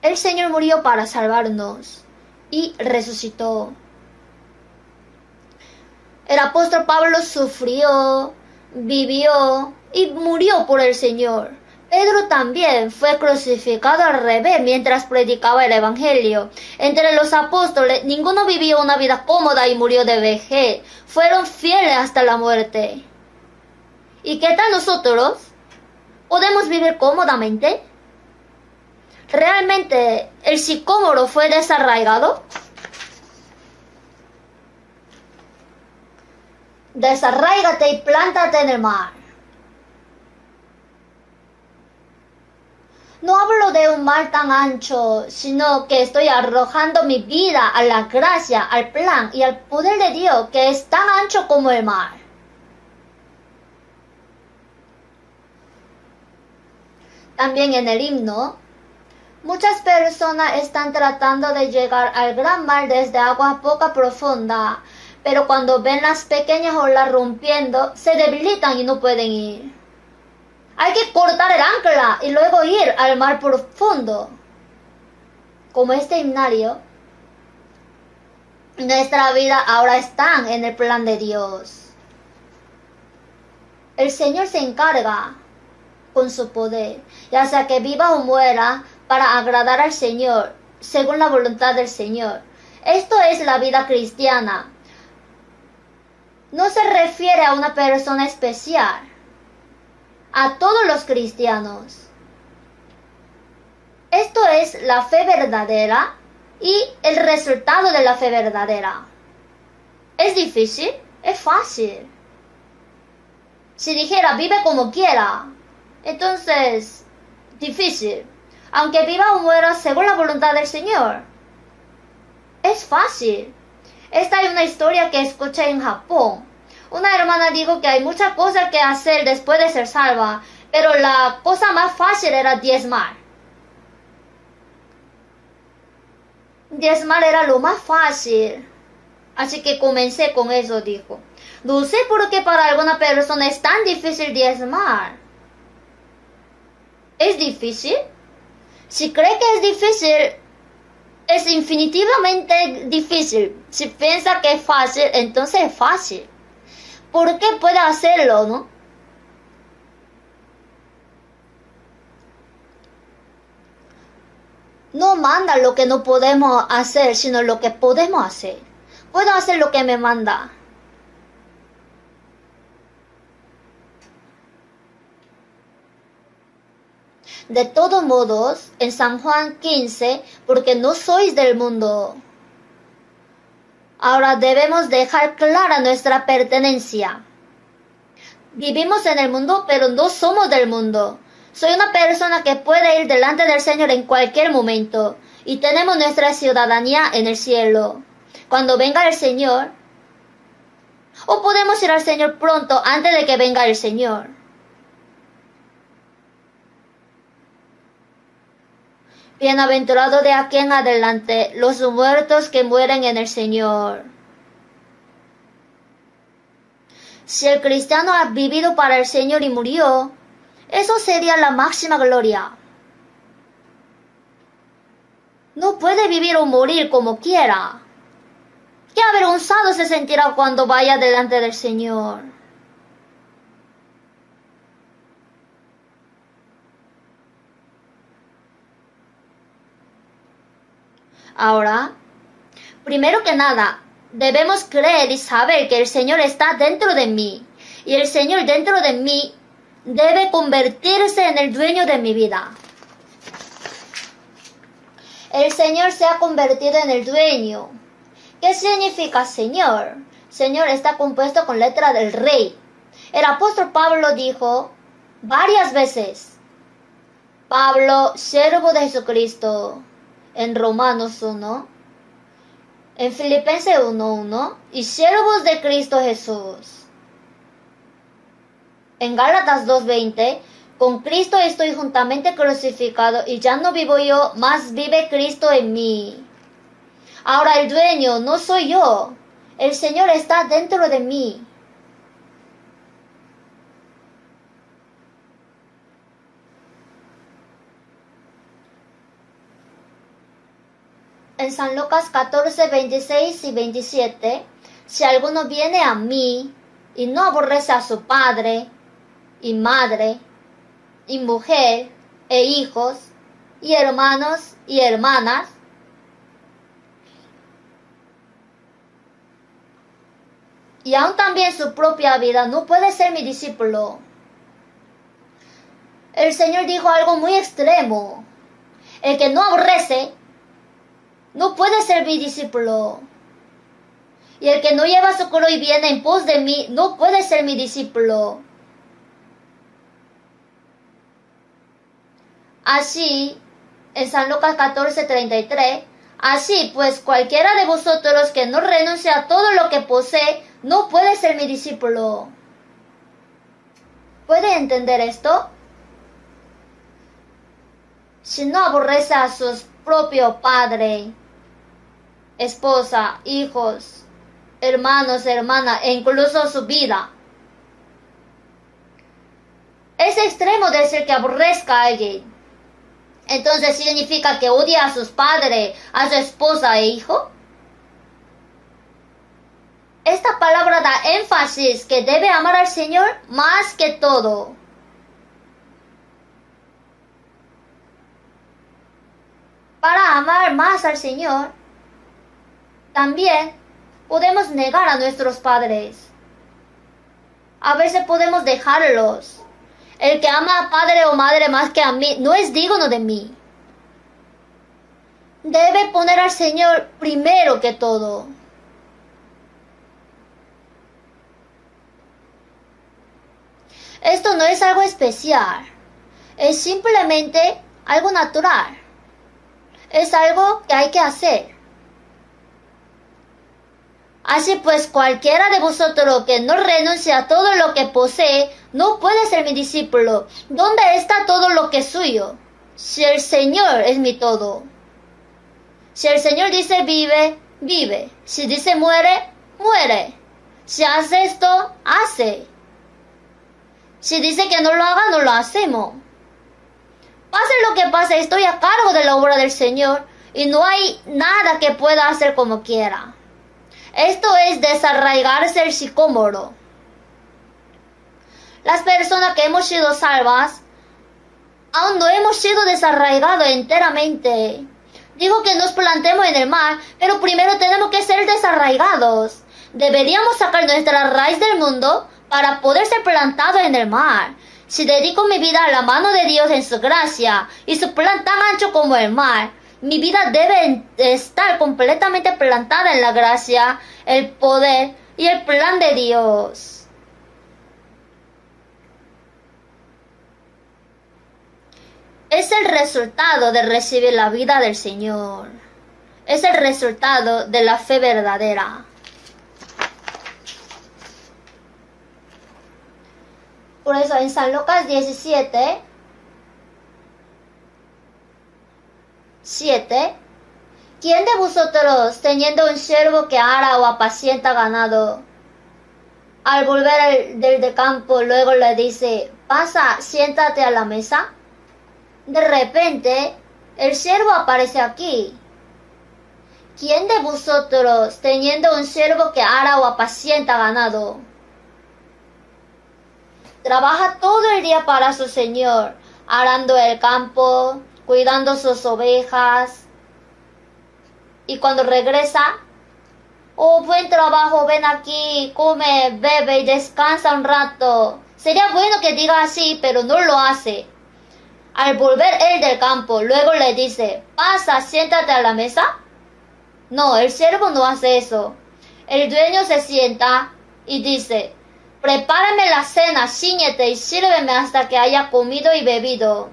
El Señor murió para salvarnos y resucitó. El apóstol Pablo sufrió, vivió y murió por el Señor. Pedro también fue crucificado al revés mientras predicaba el Evangelio. Entre los apóstoles, ninguno vivió una vida cómoda y murió de vejez. Fueron fieles hasta la muerte. ¿Y qué tal nosotros? ¿Podemos vivir cómodamente? ¿Realmente el sicómoro fue desarraigado? Desarráigate y plántate en el mar. No hablo de un mar tan ancho, sino que estoy arrojando mi vida a la gracia, al plan y al poder de Dios, que es tan ancho como el mar. También en el himno, muchas personas están tratando de llegar al gran mar desde aguas poco profundas, pero cuando ven las pequeñas olas rompiendo, se debilitan y no pueden ir. Hay que cortar el ancla y luego ir al mar profundo. Como este himnario, nuestra vida ahora está en el plan de Dios. El Señor se encarga con su poder, ya sea que viva o muera, para agradar al Señor, según la voluntad del Señor. Esto es la vida cristiana. No se refiere a una persona especial, a todos los cristianos. Esto es la fe verdadera y el resultado de la fe verdadera. ¿Es difícil? Es fácil. Si dijera vive como quiera, entonces difícil. Aunque viva o muera según la voluntad del Señor, es fácil. Esta es una historia que escuché en Japón. Una hermana dijo que hay muchas cosas que hacer después de ser salva, pero la cosa más fácil era diezmar. Diezmar era lo más fácil. Así que comencé con eso, dijo. No sé por qué para alguna persona es tan difícil diezmar. ¿Es difícil? Si cree que es difícil, es infinitivamente difícil. Si piensa que es fácil, entonces es fácil. ¿Por qué puede hacerlo, no? no manda lo que no podemos hacer, sino lo que podemos hacer. Puedo hacer lo que me manda. De todos modos, en San Juan 15, porque no sois del mundo. Ahora debemos dejar clara nuestra pertenencia. Vivimos en el mundo, pero no somos del mundo. Soy una persona que puede ir delante del Señor en cualquier momento. Y tenemos nuestra ciudadanía en el cielo. Cuando venga el Señor, o podemos ir al Señor pronto antes de que venga el Señor. Bienaventurados de aquí en adelante los muertos que mueren en el Señor. Si el cristiano ha vivido para el Señor y murió, eso sería la máxima gloria. No puede vivir o morir como quiera. Qué avergonzado se sentirá cuando vaya delante del Señor. Ahora, primero que nada, debemos creer y saber que el Señor está dentro de mí. Y el Señor dentro de mí debe convertirse en el dueño de mi vida. El Señor se ha convertido en el dueño. ¿Qué significa Señor? Señor está compuesto con letra del Rey. El apóstol Pablo dijo varias veces, Pablo, siervo de Jesucristo, en Romanos 1, en Filipenses 1:1, y siervos de Cristo Jesús. En Gálatas 2:20, con Cristo estoy juntamente crucificado y ya no vivo yo, mas vive Cristo en mí. Ahora el dueño no soy yo, el Señor está dentro de mí. En San Lucas 14, 26 y 27, si alguno viene a mí y no aborrece a su padre y madre y mujer e hijos y hermanos y hermanas, y aún también su propia vida, no puede ser mi discípulo. El Señor dijo algo muy extremo. El que no aborrece no puede ser mi discípulo. Y el que no lleva su cruz y viene en pos de mí, no puede ser mi discípulo. Así, en San Lucas 14:33, así pues cualquiera de vosotros que no renuncie a todo lo que posee, no puede ser mi discípulo. ¿Puede entender esto? Si no aborrece a su propio padre, esposa, hijos, hermanos, hermanas e incluso su vida. Es extremo decir que aborrezca a alguien. Entonces significa que odia a sus padres, a su esposa e hijo. Esta palabra da énfasis que debe amar al Señor más que todo. Para amar más al Señor, también podemos negar a nuestros padres. A veces podemos dejarlos. El que ama a padre o madre más que a mí no es digno de mí. Debe poner al Señor primero que todo. Esto no es algo especial. Es simplemente algo natural. Es algo que hay que hacer. Así pues, cualquiera de vosotros que no renuncie a todo lo que posee, no puede ser mi discípulo. ¿Dónde está todo lo que es suyo? Si el Señor es mi todo. Si el Señor dice vive, vive. Si dice muere, muere. Si hace esto, hace. Si dice que no lo haga, no lo hacemos. Pase lo que pase, estoy a cargo de la obra del Señor y no hay nada que pueda hacer como quiera. Esto es desarraigarse el sicómoro. Las personas que hemos sido salvas, aún no hemos sido desarraigados enteramente. Dijo que nos plantemos en el mar, pero primero tenemos que ser desarraigados. Deberíamos sacar nuestra raíz del mundo para poder ser plantados en el mar. Si dedico mi vida a la mano de Dios en su gracia y su plan tan ancho como el mar, mi vida debe estar completamente plantada en la gracia, el poder y el plan de Dios. Es el resultado de recibir la vida del Señor. Es el resultado de la fe verdadera. Por eso en San Lucas 17, 7, ¿quién de vosotros, teniendo un siervo que ara o apacienta ganado, al volver del campo, luego le dice, pasa, siéntate a la mesa? De repente, el siervo aparece aquí. ¿Quién de vosotros, teniendo un siervo que ara o apacienta ganado, trabaja todo el día para su señor, arando el campo, cuidando sus ovejas, y cuando regresa, oh, buen trabajo, ven aquí, come, bebe y descansa un rato? Sería bueno que diga así, pero no lo hace. Al volver él del campo, luego le dice, pasa, siéntate a la mesa. No, el siervo no hace eso. El dueño se sienta y dice, prepárame la cena, cíñete y sírveme hasta que haya comido y bebido.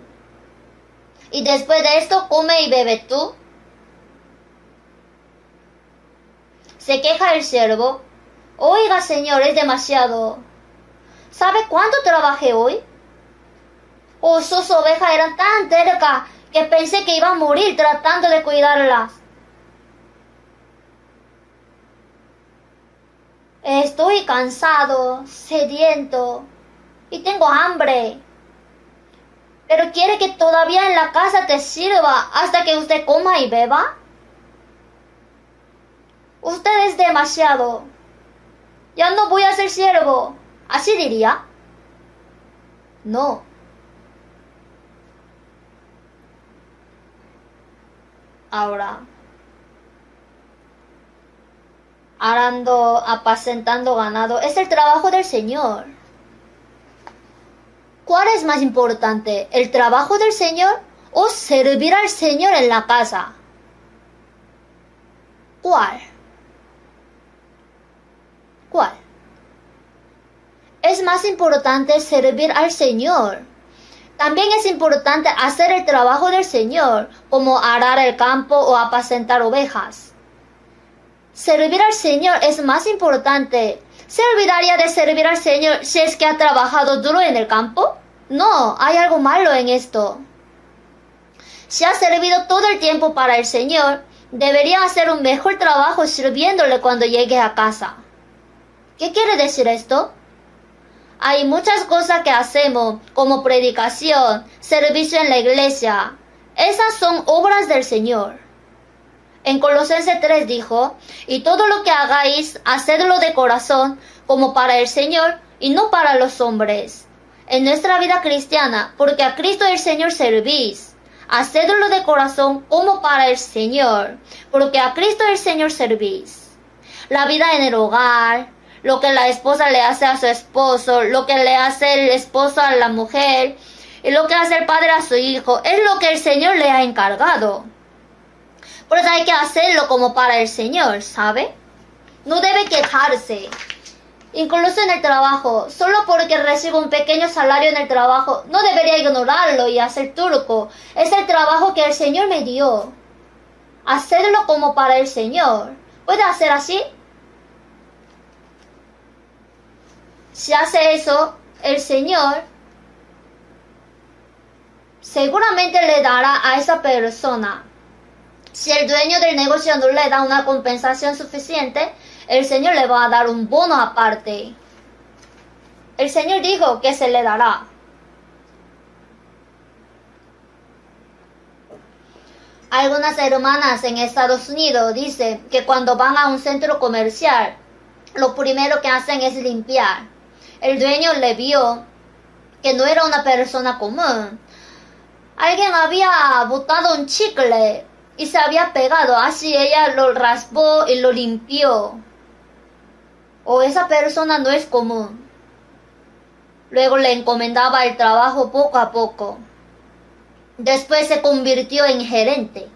Y después de esto, come y bebe tú. Se queja el siervo. Oiga, señor, es demasiado. ¿Sabe cuánto trabajé hoy? Oh, sus ovejas eran tan tercas que pensé que iba a morir tratando de cuidarlas. Estoy cansado, sediento y tengo hambre. ¿Pero quiere que todavía en la casa te sirva hasta que usted coma y beba? Usted es demasiado. Ya no voy a ser siervo. ¿Así diría? No. Ahora, arando, apacentando ganado, es el trabajo del Señor. ¿Cuál es más importante, el trabajo del Señor o servir al Señor en la casa? ¿Cuál? ¿Cuál? Es más importante servir al Señor. También es importante hacer el trabajo del Señor, como arar el campo o apacentar ovejas. Servir al Señor es más importante. ¿Se olvidaría de servir al Señor si es que ha trabajado duro en el campo? No, hay algo malo en esto. Si ha servido todo el tiempo para el Señor, debería hacer un mejor trabajo sirviéndole cuando llegue a casa. ¿Qué quiere decir esto? Hay muchas cosas que hacemos, como predicación, servicio en la iglesia. Esas son obras del Señor. En Colosenses 3 dijo, y todo lo que hagáis, hacedlo de corazón, como para el Señor y no para los hombres. En nuestra vida cristiana, porque a Cristo el Señor servís, hacedlo de corazón como para el Señor, porque a Cristo el Señor servís. La vida en el hogar, lo que la esposa le hace a su esposo, lo que le hace el esposo a la mujer, y lo que hace el padre a su hijo, es lo que el Señor le ha encargado. Por eso hay que hacerlo como para el Señor, ¿sabe? No debe quejarse. Incluso en el trabajo, solo porque recibo un pequeño salario en el trabajo, no debería ignorarlo y hacer turco. Es el trabajo que el Señor me dio. Hacerlo como para el Señor. ¿Puede hacer así? Si hace eso, el Señor seguramente le dará a esa persona. Si el dueño del negocio no le da una compensación suficiente, el Señor le va a dar un bono aparte. El Señor dijo que se le dará. Algunas hermanas en Estados Unidos dicen que cuando van a un centro comercial, lo primero que hacen es limpiar. El dueño le vio que no era una persona común. Alguien había botado un chicle y se había pegado, así ella lo raspó y lo limpió. O esa persona no es común. Luego le encomendaba el trabajo poco a poco. Después se convirtió en gerente.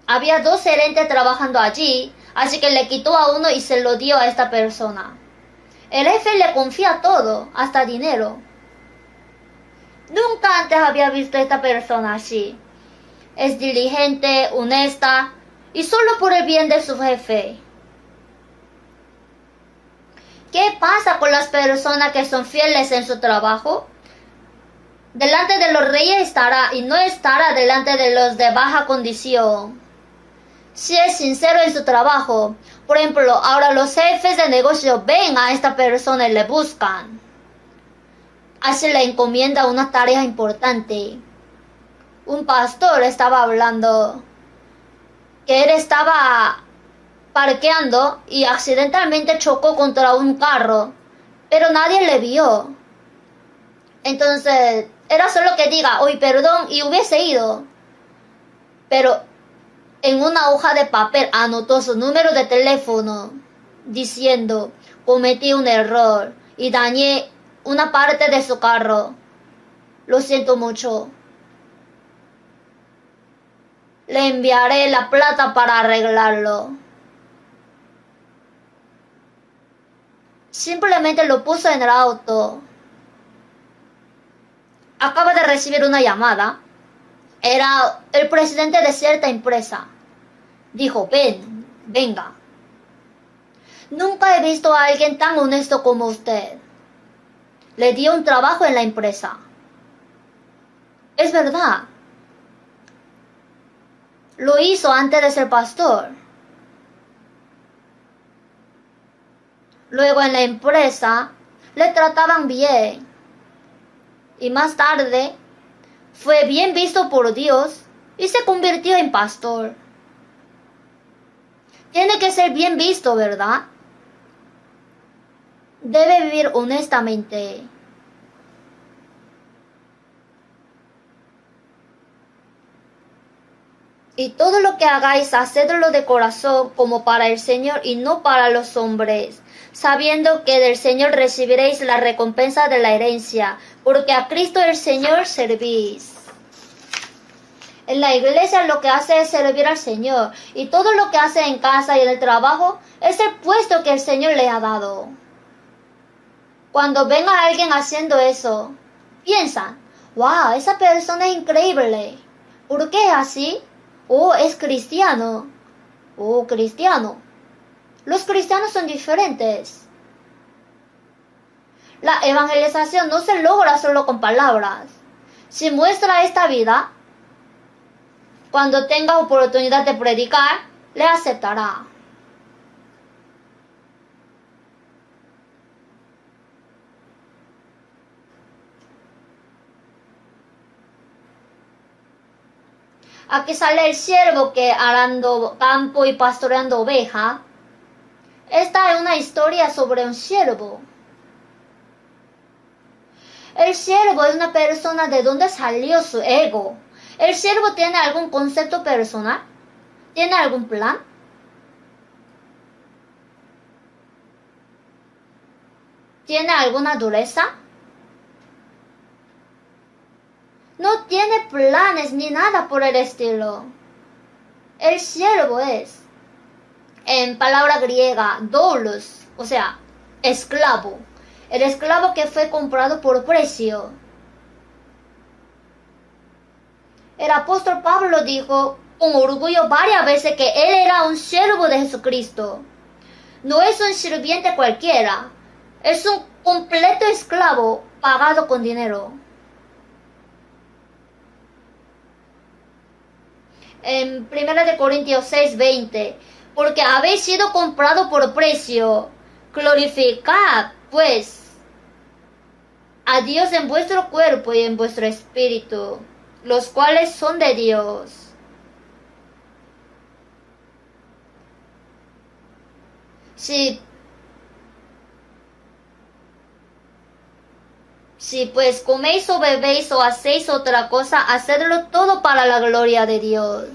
Había 2 gerentes trabajando allí, así que le quitó a uno y se lo dio a esta persona. El jefe le confía todo, hasta dinero. Nunca antes había visto a esta persona así. Es diligente, honesta y solo por el bien de su jefe. ¿Qué pasa con las personas que son fieles en su trabajo? Delante de los reyes estará y no estará delante de los de baja condición. Si es sincero en su trabajo, por ejemplo, ahora los jefes de negocio ven a esta persona y le buscan. Así le encomienda una tarea importante. Un pastor estaba hablando que él estaba parqueando y accidentalmente chocó contra un carro, pero nadie le vio. Entonces, era solo que diga, uy, perdón, y hubiese ido. Pero en una hoja de papel anotó su número de teléfono, diciendo, cometí un error y dañé una parte de su carro. Lo siento mucho. Le enviaré la plata para arreglarlo. Simplemente lo puso en el auto. Acaba de recibir una llamada. Era el presidente de cierta empresa. Dijo, venga. Nunca he visto a alguien tan honesto como usted. Le dio un trabajo en la empresa. Es verdad. Lo hizo antes de ser pastor. Luego en la empresa le trataban bien. Y más tarde fue bien visto por Dios y se convirtió en pastor. Tiene que ser bien visto, ¿verdad? Debe vivir honestamente. Y todo lo que hagáis, hacedlo de corazón como para el Señor y no para los hombres, sabiendo que del Señor recibiréis la recompensa de la herencia, porque a Cristo el Señor servís. En la iglesia lo que hace es servir al Señor, y todo lo que hace en casa y en el trabajo es el puesto que el Señor le ha dado. Cuando ven a alguien haciendo eso, piensan, wow, esa persona es increíble. ¿Por qué es así? Oh, es cristiano. Oh, cristiano. Los cristianos son diferentes. La evangelización no se logra solo con palabras. Si muestra esta vida, cuando tenga oportunidad de predicar, le aceptará. Aquí sale el siervo que arando campo y pastoreando oveja. Esta es una historia sobre un siervo. El siervo es una persona de donde salió su ego. ¿El siervo tiene algún concepto personal? ¿Tiene algún plan? ¿Tiene alguna dureza? No tiene planes ni nada por el estilo. El siervo es, en palabra griega, doulos, o sea, esclavo. El esclavo que fue comprado por precio. El apóstol Pablo dijo con orgullo varias veces que él era un siervo de Jesucristo. No es un sirviente cualquiera, es un completo esclavo pagado con dinero. En 1 Corintios 6:20, porque habéis sido comprado por precio, glorificad pues a Dios en vuestro cuerpo y en vuestro espíritu, los cuales son de Dios. Si Si pues coméis o bebéis o hacéis otra cosa, hacedlo todo para la gloria de Dios.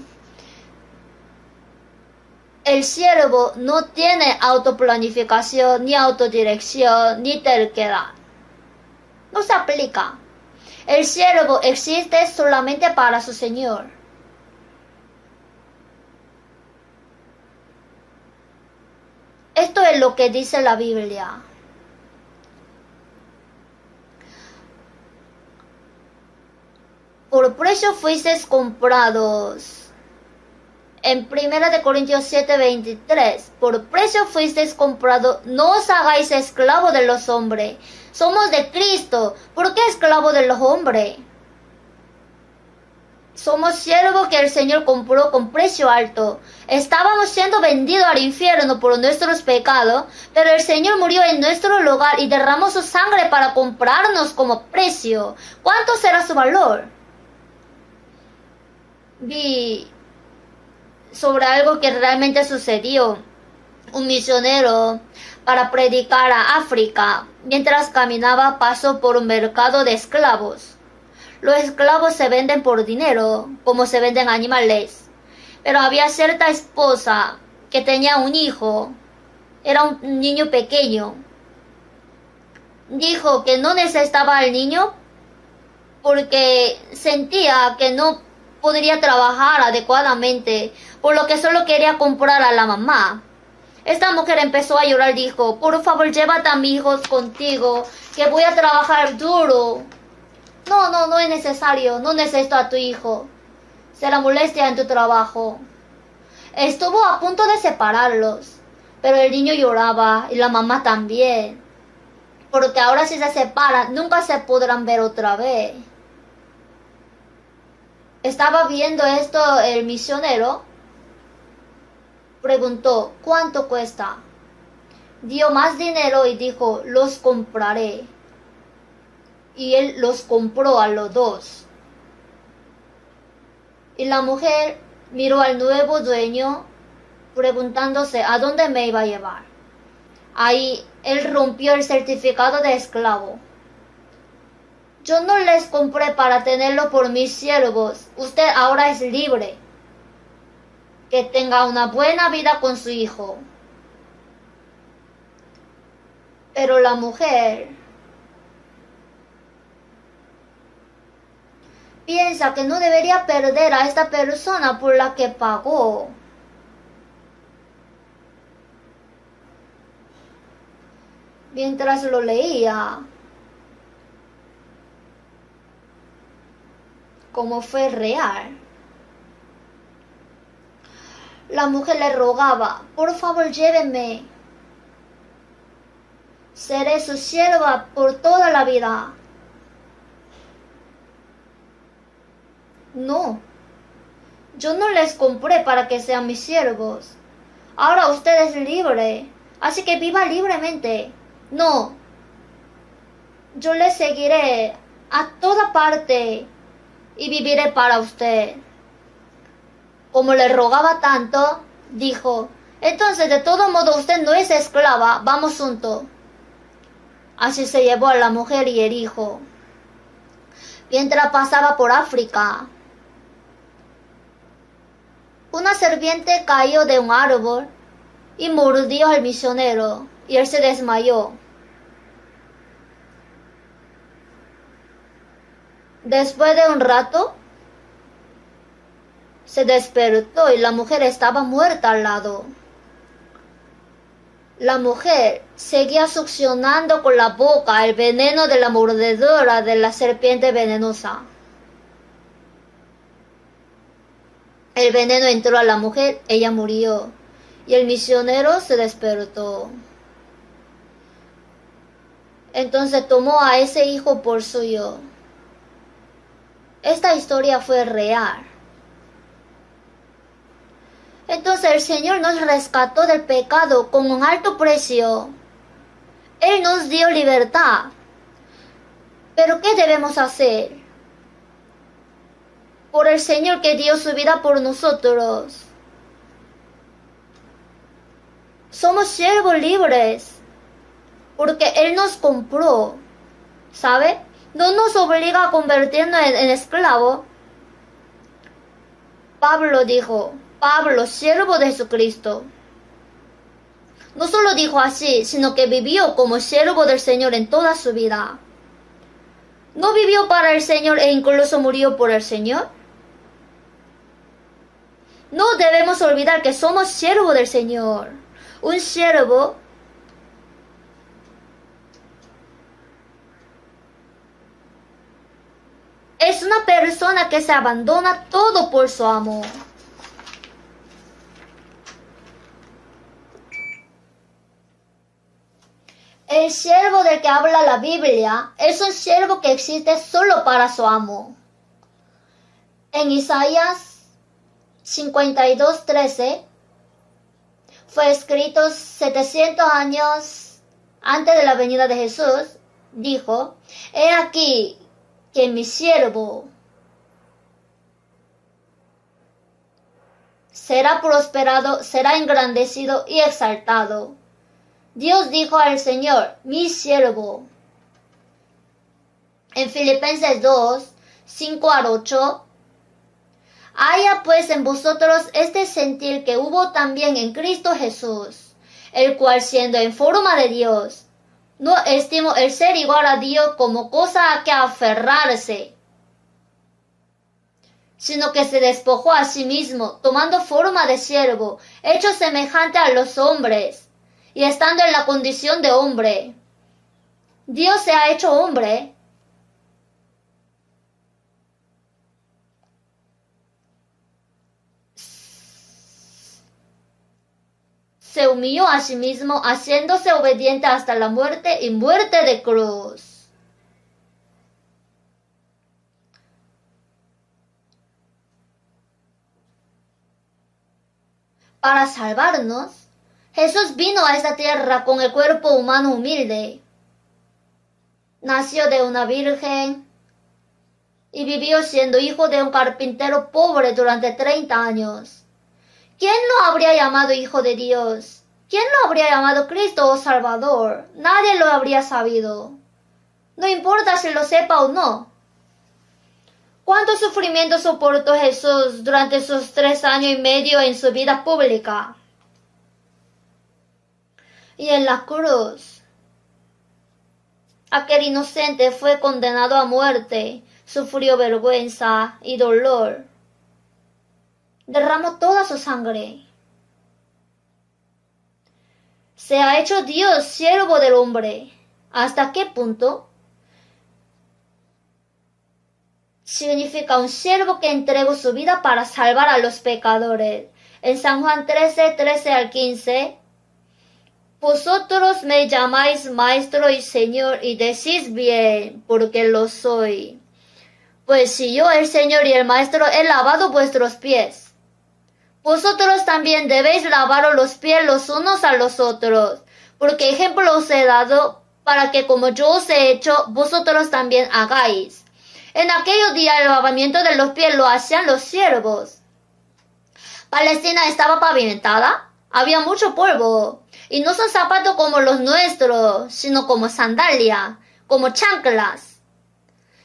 El siervo no tiene autoplanificación, ni autodirección, ni terquedad. No se aplica. El siervo existe solamente para su Señor. Esto es lo que dice la Biblia. Por precio fuisteis comprados. En 1 Corintios 7:23, por precio fuisteis comprados, no os hagáis esclavos de los hombres. Somos de Cristo, ¿por qué esclavos de los hombres? Somos siervos que el Señor compró con precio alto. Estábamos siendo vendidos al infierno por nuestros pecados, pero el Señor murió en nuestro lugar y derramó su sangre para comprarnos como precio. ¿Cuánto será su valor? Vi sobre algo que realmente sucedió. Un misionero, para predicar a África, mientras caminaba, pasó por un mercado de esclavos. Los esclavos se venden por dinero, como se venden animales. Pero había cierta esposa que tenía un hijo, era un niño pequeño. Dijo que no necesitaba al niño porque sentía que no podría trabajar adecuadamente, por lo que solo quería comprar a la mamá. Esta mujer empezó a llorar, dijo, por favor llévate a mis hijos contigo, que voy a trabajar duro. No es necesario, no necesito a tu hijo. Será molestia en tu trabajo. Estuvo a punto de separarlos, pero el niño lloraba y la mamá también, porque ahora si se separan, nunca se podrán ver otra vez. Estaba viendo esto el misionero, preguntó, ¿cuánto cuesta? Dio más dinero y dijo, los compraré. Y él los compró a los dos. Y la mujer miró al nuevo dueño preguntándose a dónde me iba a llevar. Ahí él rompió el certificado de esclavo. Yo no les compré para tenerlo por mis siervos. Usted ahora es libre. Que tenga una buena vida con su hijo. Pero la mujer piensa que no debería perder a esta persona por la que pagó. Mientras lo leía, como fue real. La mujer le rogaba, por favor llévenme. Seré su sierva por toda la vida. No, yo no les compré para que sean mis siervos. Ahora usted es libre, así que viva libremente. No, yo le seguiré a toda parte y viviré para usted. Como le rogaba tanto, dijo, entonces de todo modo usted no es esclava, vamos juntos. Así se llevó a la mujer y el hijo. Mientras pasaba por África, una serpiente cayó de un árbol y mordió al misionero y él se desmayó. Después de un rato, se despertó y la mujer estaba muerta al lado. La mujer seguía succionando con la boca el veneno de la mordedura de la serpiente venenosa. El veneno entró a la mujer, ella murió y el misionero se despertó. Entonces tomó a ese hijo por suyo. Esta historia fue real. Entonces el Señor nos rescató del pecado con un alto precio. Él nos dio libertad. Pero ¿qué debemos hacer? Por el Señor que dio su vida por nosotros. Somos siervos libres. Porque Él nos compró. ¿Sabe? no nos obliga a convertirnos en esclavo. Pablo dijo, Pablo, siervo de Jesucristo. No solo dijo así, sino que vivió como siervo del Señor en toda su vida. ¿No vivió para el Señor e incluso murió por el Señor? No debemos olvidar que somos siervos del Señor. Un siervo es una persona que se abandona todo por su amo. El siervo del que habla la Biblia es un siervo que existe solo para su amo. En Isaías 52:13 fue escrito 700 años antes de la venida de Jesús, dijo, he aquí que mi siervo será prosperado, será engrandecido y exaltado. Dios dijo al Señor, mi siervo. En Filipenses 2:5-8, haya pues en vosotros este sentir que hubo también en Cristo Jesús, el cual siendo en forma de Dios, no estimó el ser igual a Dios como cosa a que aferrarse, sino que se despojó a sí mismo, tomando forma de siervo, hecho semejante a los hombres, y estando en la condición de hombre. Dios se ha hecho hombre. Se humilló a sí mismo, haciéndose obediente hasta la muerte y muerte de cruz. Para salvarnos, Jesús vino a esta tierra con el cuerpo humano humilde. Nació de una virgen y vivió siendo hijo de un carpintero pobre durante 30 años. ¿Quién lo habría llamado hijo de Dios? ¿Quién lo habría llamado Cristo o Salvador? Nadie lo habría sabido. No importa si lo sepa o no. ¿Cuánto sufrimiento soportó Jesús durante esos 3 años y medio en su vida pública? Y en la cruz, aquel inocente fue condenado a muerte, sufrió vergüenza y dolor. Derramó toda su sangre. Se ha hecho Dios siervo del hombre. ¿Hasta qué punto? Significa un siervo que entregó su vida para salvar a los pecadores. En San Juan 13:13-15, vosotros me llamáis maestro y señor y decís bien, porque lo soy. Pues si yo, el Señor y el maestro, he lavado vuestros pies, vosotros también debéis lavaros los pies los unos a los otros, porque ejemplo os he dado para que como yo os he hecho, vosotros también hagáis. En aquellos días el lavamiento de los pies lo hacían los siervos. Palestina estaba pavimentada, había mucho polvo, y no son zapatos como los nuestros, sino como sandalia, como chanclas.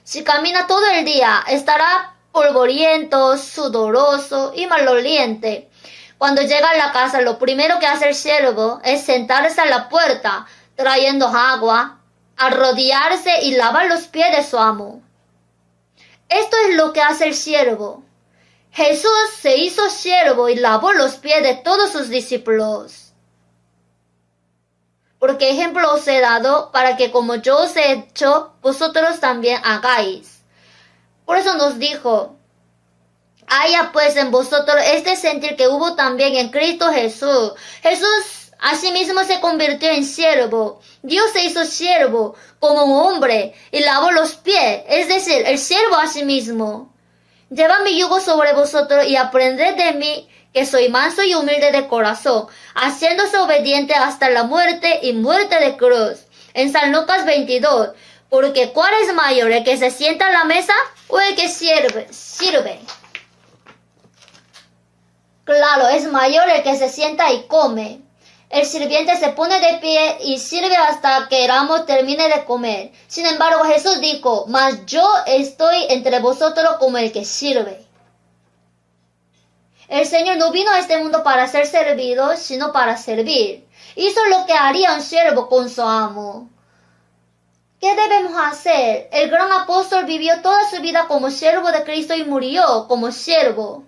Si camina todo el día, estará polvoriento, sudoroso y maloliente. Cuando llega a la casa, lo primero que hace el siervo es sentarse a la puerta, trayendo agua, arrodillarse y lavar los pies de su amo. Esto es lo que hace el siervo. Jesús se hizo siervo y lavó los pies de todos sus discípulos. Porque ejemplo os he dado para que como yo os he hecho, vosotros también hagáis. Por eso nos dijo, haya pues en vosotros este sentir que hubo también en Cristo Jesús. Jesús asimismo se convirtió en siervo. Dios se hizo siervo como un hombre y lavó los pies, es decir, el siervo asimismo. Llevad mi yugo sobre vosotros y aprended de mí, que soy manso y humilde de corazón, haciéndose obediente hasta la muerte y muerte de cruz. En San Lucas 22, porque ¿cuál es mayor, el que se sienta a la mesa o el que sirve? Claro, es mayor el que se sienta y come. El sirviente se pone de pie y sirve hasta que el amo termine de comer. Sin embargo, Jesús dijo, mas yo estoy entre vosotros como el que sirve. El Señor no vino a este mundo para ser servido, sino para servir. Hizo lo que haría un siervo con su amo. ¿Qué debemos hacer? El gran apóstol vivió toda su vida como siervo de Cristo y murió como siervo.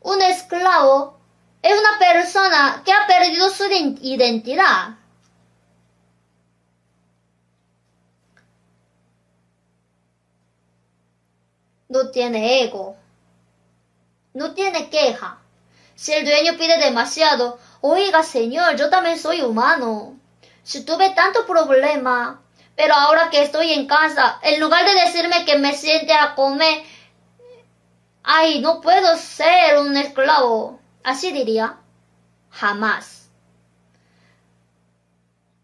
Un esclavo es una persona que ha perdido su identidad. No tiene ego. No tiene queja. Si el dueño pide demasiado, oiga, Señor, yo también soy humano. Si tuve tanto problema, pero ahora que estoy en casa, en lugar de decirme que me siente a comer, ay, no puedo ser un esclavo. Así diría, jamás.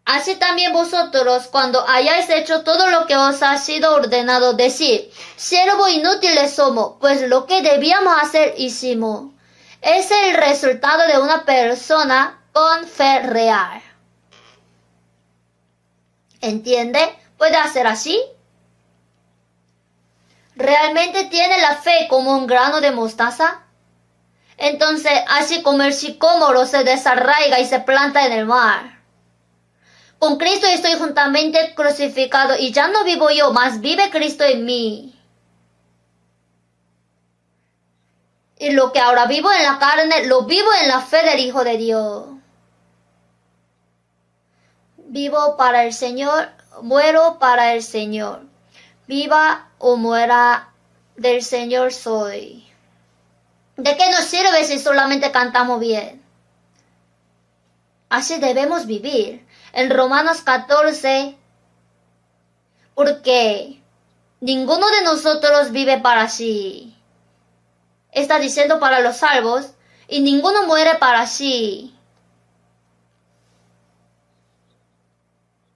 Así también vosotros, cuando hayáis hecho todo lo que os ha sido ordenado, decir, siervo inútiles somos, pues lo que debíamos hacer hicimos. Es el resultado de una persona con fe real. ¿Entiende? ¿Puede hacer así? ¿Realmente tiene la fe como un grano de mostaza? Entonces, así como el sicómoro se desarraiga y se planta en el mar. Con Cristo estoy juntamente crucificado y ya no vivo yo, mas vive Cristo en mí. Y lo que ahora vivo en la carne, lo vivo en la fe del Hijo de Dios. Vivo para el Señor, muero para el Señor. Viva o muera, del Señor soy. ¿De qué nos sirve si solamente cantamos bien? Así debemos vivir. En Romanos 14, porque ninguno de nosotros vive para sí. Está diciendo para los salvos, y ninguno muere para sí.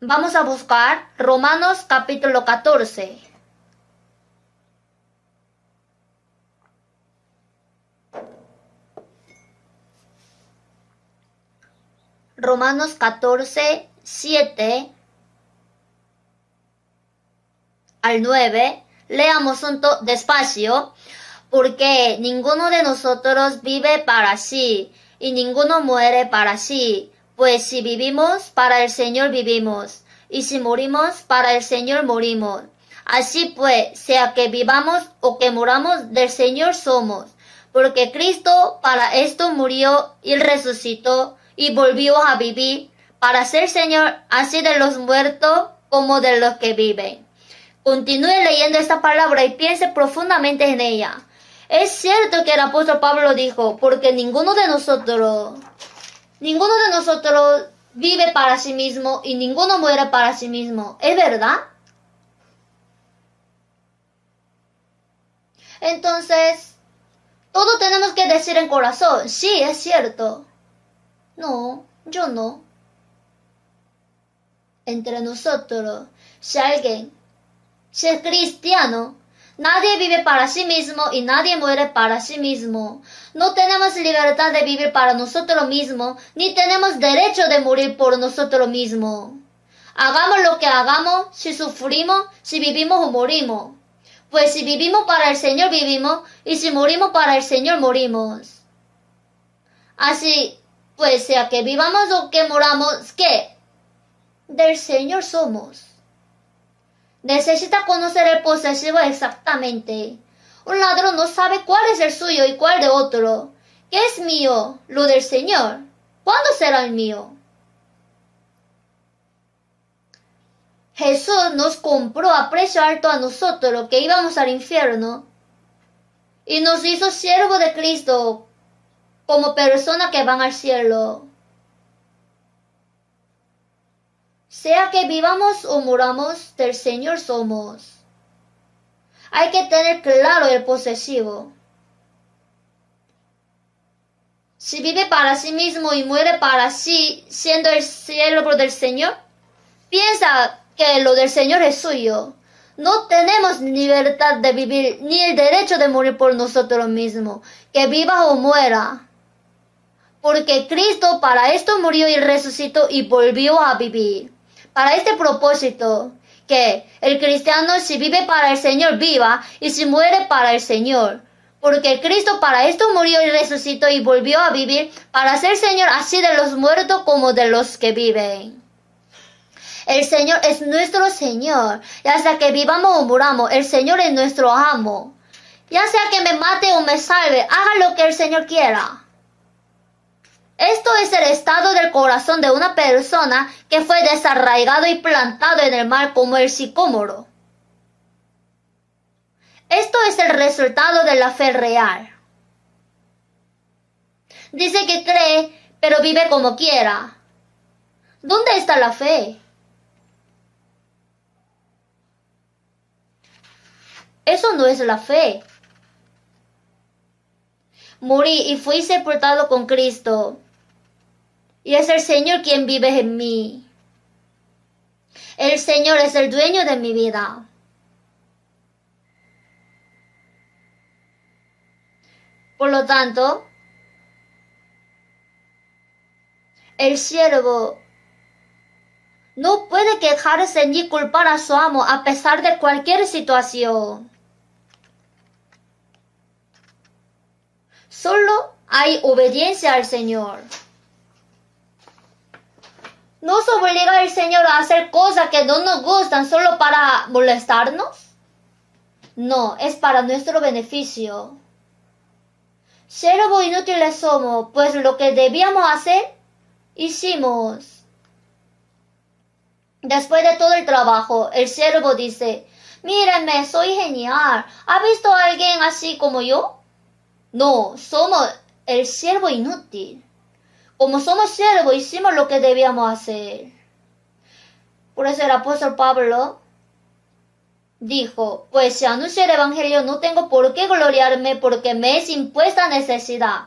Vamos a buscar Romanos capítulo 14. Romanos 14, 7 al 9. Leamos despacio. Porque ninguno de nosotros vive para sí, y ninguno muere para sí. Pues si vivimos, para el Señor vivimos, y si morimos, para el Señor morimos. Así pues, sea que vivamos o que muramos, del Señor somos. Porque Cristo para esto murió y resucitó, y volvió a vivir, para ser Señor así de los muertos como de los que viven. Continúe leyendo esta palabra y piense profundamente en ella. Es cierto que el apóstol Pablo dijo, porque ninguno de nosotros vive para sí mismo y ninguno muere para sí mismo. ¿Es verdad? Entonces, todo tenemos que decir en corazón, sí, es cierto. No, yo no. Entre nosotros, si es cristiano, nadie vive para sí mismo y nadie muere para sí mismo. No tenemos libertad de vivir para nosotros mismos, ni tenemos derecho de morir por nosotros mismos. Hagamos lo que hagamos, si sufrimos, si vivimos o morimos. Pues si vivimos para el Señor vivimos, y si morimos para el Señor morimos. Así, pues sea que vivamos o que moramos, ¿qué? Del Señor somos. Necesita conocer el posesivo exactamente. Un ladrón no sabe cuál es el suyo y cuál de otro. ¿Qué es mío? Lo del Señor. ¿Cuándo será el mío? Jesús nos compró a precio alto a nosotros que íbamos al infierno y nos hizo siervo de Cristo como personas que van al cielo. Sea que vivamos o muramos, del Señor somos. Hay que tener claro el posesivo. Si vive para sí mismo y muere para sí, siendo el siervo del Señor, piensa que lo del Señor es suyo. No tenemos libertad de vivir ni el derecho de morir por nosotros mismos, que viva o muera. Porque Cristo para esto murió y resucitó y volvió a vivir. Para este propósito, que el cristiano si vive para el Señor viva y si muere para el Señor. Porque Cristo para esto murió y resucitó y volvió a vivir para ser Señor así de los muertos como de los que viven. El Señor es nuestro Señor, y hasta que vivamos o muramos, el Señor es nuestro amo. Ya sea que me mate o me salve, haga lo que el Señor quiera. Esto es el estado del corazón de una persona que fue desarraigado y plantado en el mar como el sicómoro. Esto es el resultado de la fe real. Dice que cree, pero vive como quiera. ¿Dónde está la fe? Eso no es la fe. Morí y fui sepultado con Cristo. Y es el Señor quien vive en mí. El Señor es el dueño de mi vida. Por lo tanto, el siervo no puede quejarse ni culpar a su amo a pesar de cualquier situación. Solo hay obediencia al Señor. ¿No se obliga el Señor a hacer cosas que no nos gustan solo para molestarnos? No, es para nuestro beneficio. Siervos inútiles somos, pues lo que debíamos hacer, hicimos. Después de todo el trabajo, el siervo dice, mírenme, soy genial. ¿Ha visto a alguien así como yo? No, somos el siervo inútil. Como somos siervos, hicimos lo que debíamos hacer. Por eso el apóstol Pablo dijo, pues si anuncio el evangelio no tengo por qué gloriarme porque me es impuesta necesidad.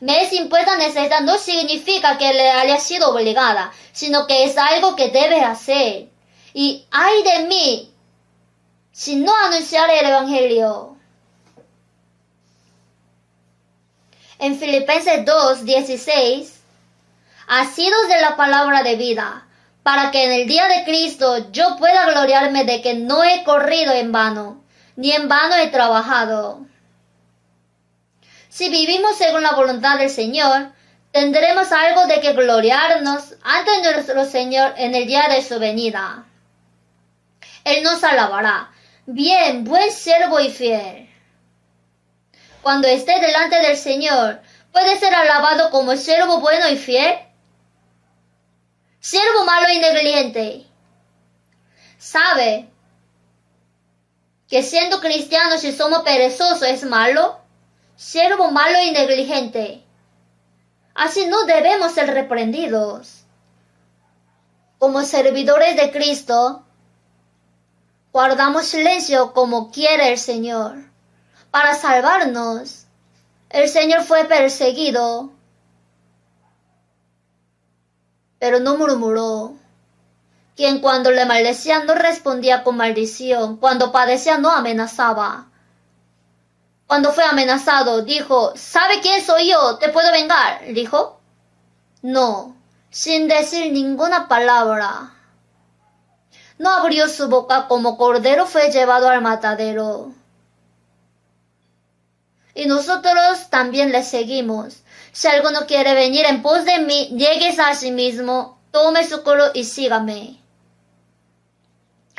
Me es impuesta necesidad no significa que le haya sido obligada, sino que es algo que debe hacer. Y ay de mí, si no anunciaré el evangelio. En Filipenses 2:16, asidos de la palabra de vida, para que en el día de Cristo yo pueda gloriarme de que no he corrido en vano, ni en vano he trabajado. Si vivimos según la voluntad del Señor, tendremos algo de que gloriarnos ante nuestro Señor en el día de su venida. Él nos alabará. Bien, buen siervo y fiel. Cuando esté delante del Señor, ¿puede ser alabado como siervo bueno y fiel? Siervo malo y negligente. ¿Sabe que siendo cristianos si somos perezosos es malo? Siervo malo y negligente. Así no debemos ser reprendidos. Como servidores de Cristo, guardamos silencio como quiere el Señor. Para salvarnos, el Señor fue perseguido, pero no murmuró. Quien cuando le maldecían no respondía con maldición, cuando padecía no amenazaba. Cuando fue amenazado, dijo, ¿sabe quién soy yo? ¿Te puedo vengar? Dijo, no, sin decir ninguna palabra. No abrió su boca, como cordero fue llevado al matadero. Y nosotros también le seguimos. Si alguno quiere venir en pos de mí, nieguese a sí mismo, tome su cruz y sígame.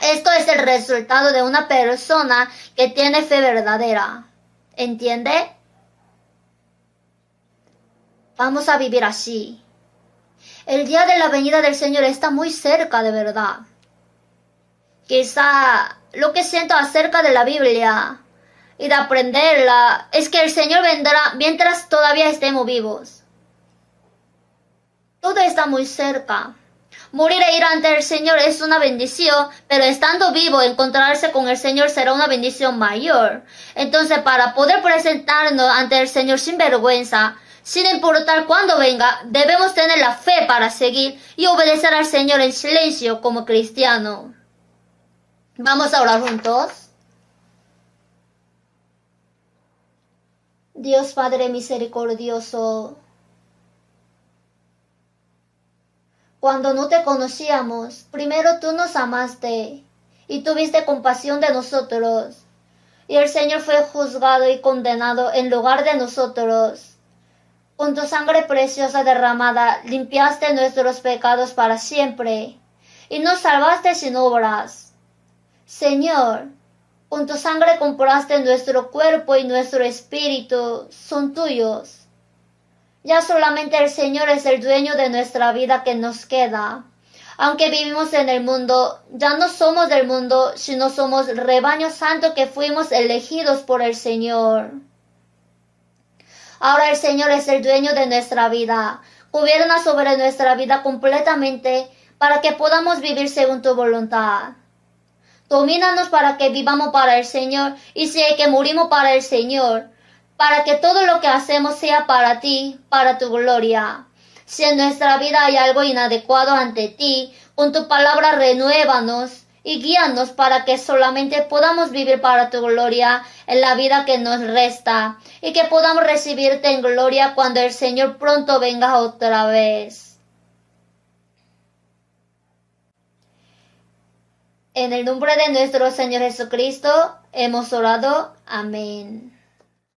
Esto es el resultado de una persona que tiene fe verdadera. ¿Entiende? Vamos a vivir así. El día de la venida del Señor está muy cerca de verdad. Quizá lo que siento acerca de la Biblia y de aprenderla es que el Señor vendrá mientras todavía estemos vivos. Todo está muy cerca. Morir e ir ante el Señor es una bendición, pero estando vivo, encontrarse con el Señor será una bendición mayor. Entonces, para poder presentarnos ante el Señor sin vergüenza, sin importar cuándo venga, debemos tener la fe para seguir y obedecer al Señor en silencio como cristiano. Vamos a orar juntos. Dios Padre misericordioso, Cuando no te conocíamos, primero tú nos amaste y tuviste compasión de nosotros. Y el Señor fue juzgado y condenado en lugar de nosotros. Con tu sangre preciosa derramada limpiaste nuestros pecados para siempre y nos salvaste sin obras. Señor, con tu sangre compraste nuestro cuerpo y nuestro espíritu, son tuyos. Ya solamente el Señor es el dueño de nuestra vida que nos queda. Aunque vivimos en el mundo, ya no somos del mundo, sino somos rebaño santo que fuimos elegidos por el Señor. Ahora el Señor es el dueño de nuestra vida. Gobierna sobre nuestra vida completamente para que podamos vivir según tu voluntad. Domínanos para que vivamos para el Señor y si hay que morimos para el Señor, para que todo lo que hacemos sea para ti, para tu gloria. Si en nuestra vida hay algo inadecuado ante ti, con tu palabra renuévanos y guíanos para que solamente podamos vivir para tu gloria en la vida que nos resta y que podamos recibirte en gloria cuando el Señor pronto venga otra vez. En el nombre de nuestro Señor Jesucristo hemos orado. Amén.